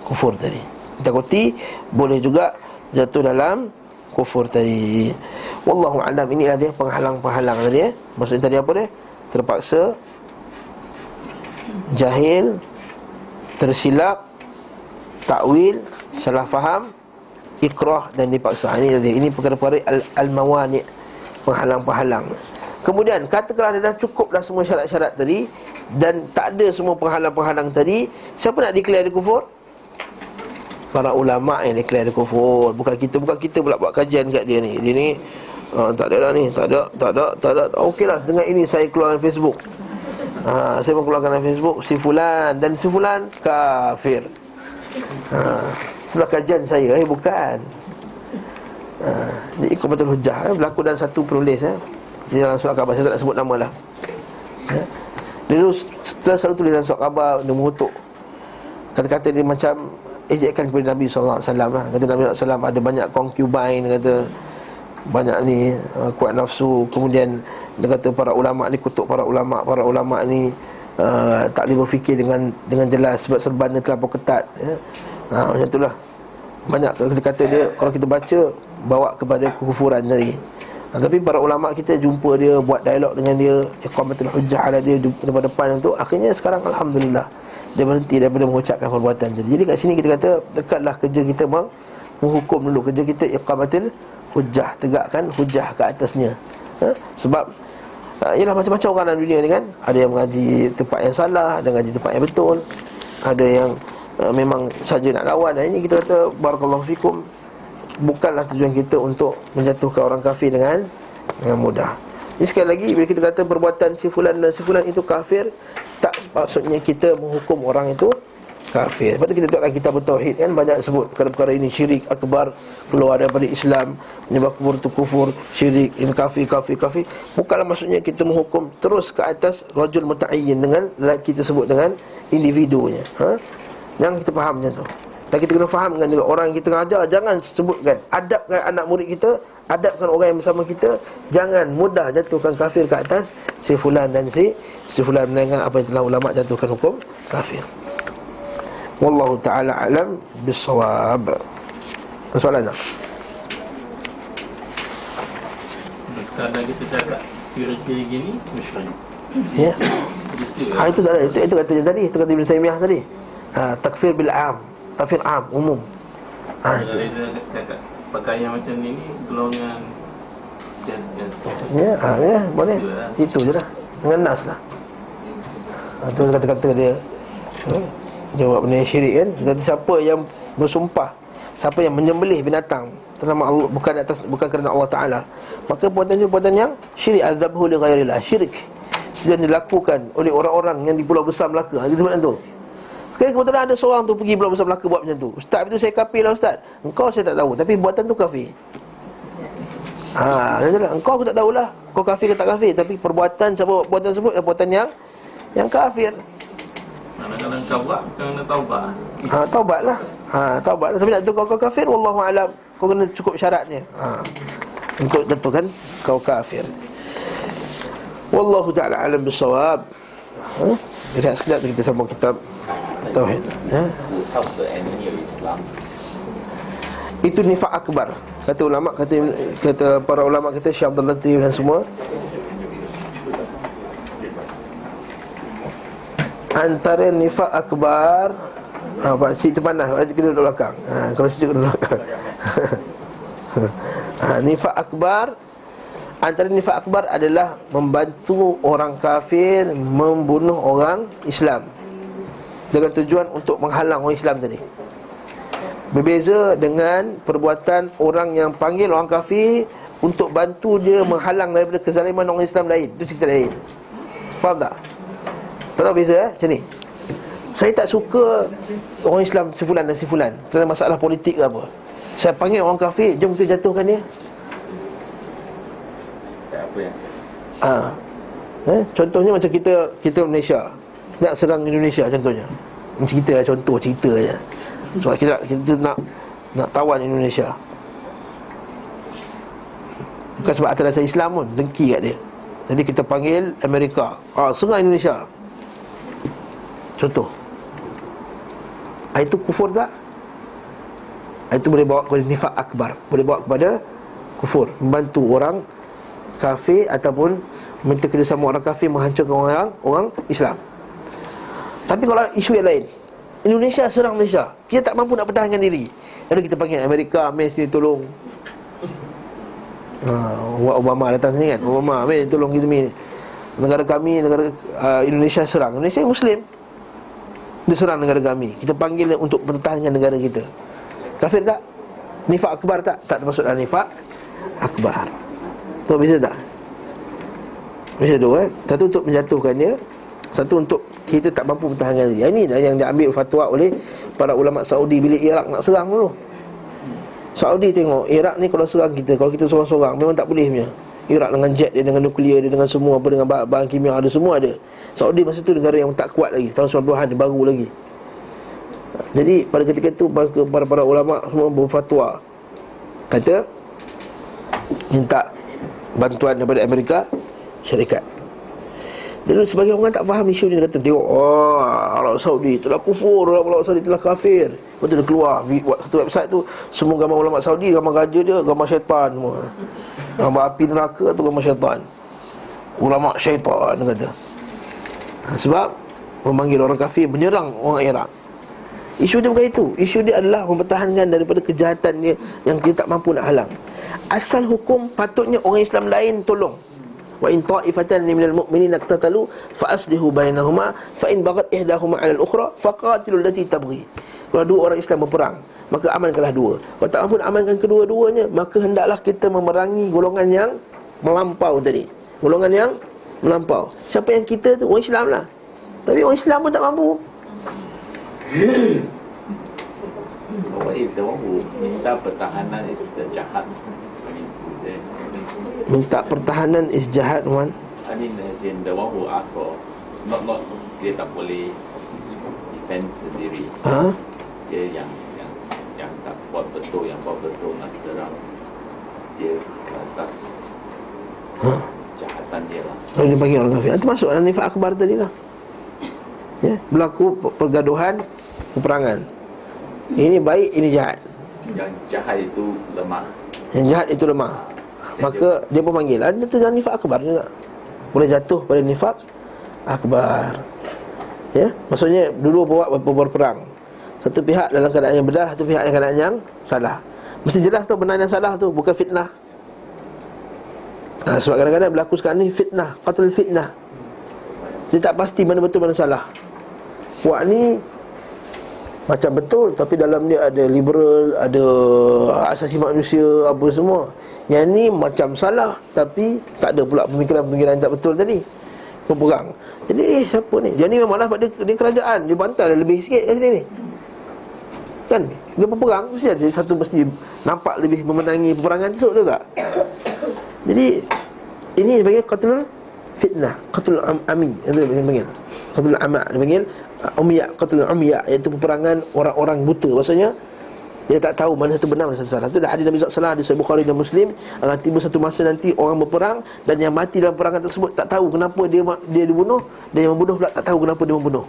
kufur tadi. Ditakuti boleh juga jatuh dalam kufur tadi. Wallahu a'lam. Inilah dia penghalang-penghalang tadi Maksudnya tadi apa dia? Terpaksa, jahil, tersilap, takwil, salah faham, ikrah dan dipaksa. Ini perkara-perkara al-mawani', penghalang-penghalang. Kemudian katakanlah dia dah cukup dah semua syarat-syarat tadi dan tak ada semua penghalang-penghalang tadi, siapa nak declare dia kufur? Para ulama' yang declare dia kufur. Bukan kita pula buat kajian kat dia ni. Dia ni tak ada dah ni, tak ada. Okeylah, dengan ini saya keluarkan Facebook. Saya mengeluarkan Facebook si fulan dan si fulan kafir. Setelah kajian saya, bukan. Ini iqamatul hujjah berlaku dalam satu penulis di dalam surat khabar, saya tak nak sebut nama lah. Dia dulu selalu tulis dalam surat khabar, dia mengutuk kata-kata dia macam ejekan kepada Nabi SAW lah. Kata Nabi SAW ada banyak concubine, kata banyak ni kuat nafsu. Kemudian dia kata para ulama' ni kutuk para ulama' ni tak boleh berfikir dengan jelas sebab serban dia terlampau ketat macam itulah. Banyak kata-kata dia kalau kita baca bawa kepada kekufuran tadi. Tapi para ulama' kita jumpa dia, buat dialog dengan dia, iqamatul hujjah ala dia depan tu. Akhirnya sekarang alhamdulillah dia berhenti daripada mengucapkan perbuatan tadi. Jadi kat sini kita kata dekatlah kerja kita menghukum dulu. Kerja kita iqamatul hujjah, tegakkan hujjah ke atasnya. Sebab ialah macam-macam orang dalam dunia ni kan. Ada yang mengaji tempat yang salah, ada yang mengaji tempat yang betul, ada yang memang saja nak lawan. Dan ini kita kata barakallahu fikum, bukanlah tujuan kita untuk menjatuhkan orang kafir dengan mudah. Jadi sekali lagi bila kita kata perbuatan si fulan dan si fulan itu kafir, tak maksudnya kita menghukum orang itu kafir. Lepas tu kita tengok dalam kitab tauhid kan, banyak sebut perkara-perkara ini, syirik akbar, keluar daripada Islam, menyebab kufur itu kufur, syirik, ini kafir. Bukanlah maksudnya kita menghukum terus ke atas rajul muta'ayyin dengan kita sebut dengan individunya. Yang kita faham macam tu. Dan kita kena fahamkan juga orang yang kita ngajar, jangan sebutkan, adabkan anak murid kita, adabkan orang yang bersama kita, jangan mudah jatuhkan kafir ke atas si fulan dan si fulan, melainkan apa yang telah ulama jatuhkan hukum kafir. Wallahu ta'ala alam bisawab. Soalan tak? Sekarang kita cakap ciri-ciri gini musyrik. Ya. Itu tak ada. Itu kata dia tadi, itu kata Ibn Taymiyah tadi. Takfir bil am, takfir am, umum. Kalau dia cakap pakaian macam ni golongan jas. Ya, boleh. Itu je lah. Dengan nas lah. Itu kata-kata dia. Jawab benda syirik kan. Kata siapa yang bersumpah, siapa yang menyembelih binatang ternama Allah, bukan kerana Allah Ta'ala, maka perbuatan yang syirik, adzabhu li ghairillah, syirik sedang dilakukan oleh orang-orang yang di Pulau Besar Melaka. Itu macam tu. Sekarang kebetulan ada seorang tu pergi Pulau Besar Melaka buat macam tu. Ustaz, itu saya kafir lah ustaz. Engkau saya tak tahu, tapi buatan tu kafir. Engkau aku tak tahulah kau kafir ke tak kafir, tapi perbuatan siapa perbuatan tersebut adalah perbuatan yang kafir. Kadang-kadang kau buat, kena taubat. Taubatlah. Taubatlah. Tapi nak jatuhkan kau kafir, wallahu alam, kau kena cukup syaratnya. Untuk jatuhkan kau kafir. Wallahu ta'ala alam bisawab. Lihat sekejap kita sambung kitab tauhid. Itu nifaq akbar. Kata ulama, kata para ulama, kata Syekh Abdul Latif dan semua, antara nifaq akbar, Pak Cik terpanas, Pak Cik kena duduk belakang. Kalau sejuk kena duduk belakang. Nifaq akbar, antara nifaq akbar adalah membantu orang kafir membunuh orang Islam dengan tujuan untuk menghalang orang Islam tadi. Berbeza dengan perbuatan orang yang panggil orang kafir untuk bantu dia menghalang daripada kezaliman orang Islam lain. Itu cerita lain. Faham tak? Tak tahu beza macam ni. Saya tak suka orang Islam si fulan dan si fulan kerana masalah politik ke apa. Saya panggil orang kafir, jom kita jatuhkan dia. Contohnya macam kita Malaysia nak serang Indonesia contohnya. Cerita je. Sebab kita nak tawan Indonesia. Bukan sebab atas dasar Islam pun, dengki kat dia. Jadi kita panggil Amerika, serang Indonesia. Contoh. Itu kufur tak? Itu boleh bawa kepada nifaq akbar, boleh bawa kepada kufur, membantu orang kafir ataupun minta kerjasama orang kafir menghancurkan orang Islam. Tapi kalau isu yang lain, Indonesia serang Malaysia, kita tak mampu nak pertahankan diri, lalu kita panggil Amerika, sini tolong. Obama datang sini kan, Obama, tolong kita ni. Negara kami, Indonesia serang. Indonesia Muslim, dia serang negara kami, kita panggil untuk pertahankan negara kita. Kafir tak? Nifak akbar tak? Tak termasuk dalam nifak akbar. Tu bisa tak? Bisa tu Satu untuk menjatuhkan dia, satu untuk kita tak mampu pertahankan diri. Ini yang diambil fatwa oleh para ulama Saudi bila Iraq nak serang dulu. Saudi tengok Iraq ni kalau serang kita, kalau kita sorang-sorang memang tak boleh punya. Iraq dengan jet dia, dengan nuklear dia, dengan semua apa, dengan bahan kimia ada, semua ada. Saudi masa tu negara yang tak kuat lagi, tahun 90-an dia baru lagi. Jadi pada ketika itu para ulama semua berfatwa, kata minta bantuan daripada Amerika Syarikat. Jadi sebagai orang tak faham isu ni, dia kata tengok, Arab Saudi telah kufur, Arab Saudi telah kafir. Lepas tu dia keluar buat satu website tu, semua gambar ulama Saudi, gambar raja dia, gambar syaitan semua. Gambar api neraka tu gambar syaitan. Ulama syaitan, dia kata. Sebab memanggil orang kafir menyerang orang Iraq. Isu dia bukan itu. Isu dia adalah mempertahankan daripada kejahatan dia yang kita tak mampu nak halang. Asal hukum patutnya orang Islam lain tolong. Wa in ta'ifatan minal mu'minina iqtatalu fa aslihu bainahuma fa in baghat ihdahuma 'ala al-ukhra faqatilul lati tabghi. Kalau dua orang Islam berperang, maka amankanlah dua. Kalau tak mampu amankan kedua-duanya, maka hendaklah kita memerangi golongan yang melampau tadi. Golongan yang melampau. Siapa yang kita tu? Orang Islam lah. Tapi orang Islam pun tak mampu. Minta pertahanan itu jahat. Minta pertahanan is jahat, man. I mean, as in the one who asked for not dia tak boleh defend sendiri. Dia yang tak buat betul, yang buat betul nak serang dia ke atas jahatan dia lah. Kalau dia panggil orang kafir, itu masuk dalam nifak akbar tadi lah. Ya, berlaku pergaduhan, peperangan. Ini baik, ini jahat. Yang jahat itu lemah. Yang jahat itu lemah. Maka dia pun panggil. Ada tu dalam nifak akbar juga. Boleh jatuh pada nifak akbar. Ya, maksudnya dulu berperang. Satu pihak dalam keadaan yang benar, satu pihak dalam keadaan yang salah. Mesti jelas tu benar dan salah tu, bukan fitnah. Sebab kadang-kadang berlaku sekarang ni fitnah, qatul fitnah. Dia tak pasti mana betul mana salah. Puak ni macam betul, tapi dalam dia ada liberal, ada asasi manusia, apa semua. Yang ni macam salah, tapi tak ada pula pemikiran-pemikiran yang tak betul tadi. Berperang. Jadi siapa ni? Jadi memanglah pada dia kerajaan, dia bantal lebih sikit kat sini ni. Kan? Dia berperang, mesti ada satu mesti nampak lebih memenangi peperangan tersebut, betul tak? Jadi ini dipanggil qatlul fitnah, qatlul ami, itu dia panggil. Qatlul ama, dia panggil umya, qatlul umya, iaitu peperangan orang-orang buta. Maksudnya dia tak tahu mana satu benar, mana satu salah. Itu dah hadis Nabi SAW di Sahih Bukhari dan Muslim. Akan tiba satu masa nanti orang berperang, dan yang mati dalam peperangan tersebut tak tahu kenapa dia dibunuh, dan yang membunuh pula tak tahu kenapa dia membunuh.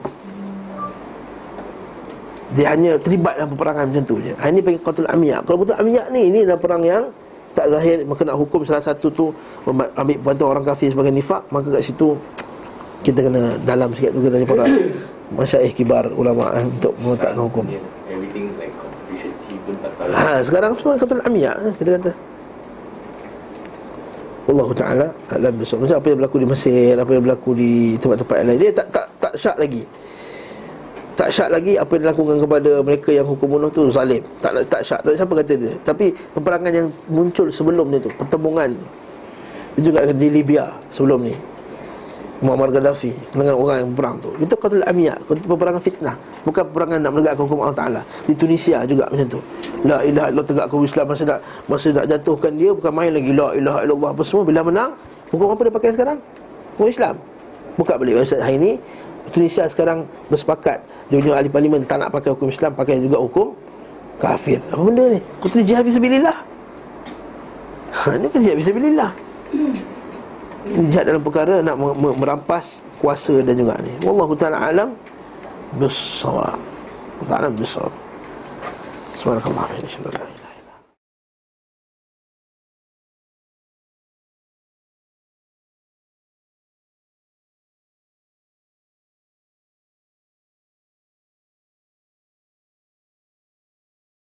Dia hanya terlibat dalam peperangan macam tu je. Ini panggil qatlul amya. Kalau betul amya ni, ini adalah perang yang tak zahir, maka nak hukum salah satu tu ambil bantuan orang kafir sebagai nifak, maka kat situ kita kena dalam sikit tu, kita tanya para masyaikh kibar ulama untuk menetapkan hukum. Everything like conspiracy pun tak tahu. Sekarang semua qatlul amya kita kata. Allah Ta'ala alam bisawab. Macam apa yang berlaku di Mesir, apa yang berlaku di tempat-tempat lain, dia tak syak lagi. Tak syak lagi apa yang dilakukan kepada mereka yang hukum bunuh tu zalim. Tak syak, tak siapa kata dia. Tapi peperangan yang muncul sebelum ni tu, pertembungan juga di Libya sebelum ni, Muammar Gaddafi dengan orang yang berperang tu, itu qatlul amya, peperangan fitnah, bukan peperangan nak menegakkan hukum Allah Ta'ala. Di Tunisia juga macam tu, la ilaha illallah, tegakkan Islam. Masa nak jatuhkan dia, bukan main lagi la ilaha illallah apa semua. Bila menang, hukum apa dia pakai sekarang? Hukum Islam. Buka balik website hari ni, Tunisia sekarang bersepakat, dia punya ahli parlimen tak nak pakai hukum Islam, pakai juga hukum kafir. Apa benda ni? Kau jihad fisabilillah. Ini kan jihad fisabilillah. Jihad dalam perkara nak merampas kuasa dan juga ni. Wallahu ta'ala alam bis-shawab. Ta'ala bis-shawab. Subhanallah.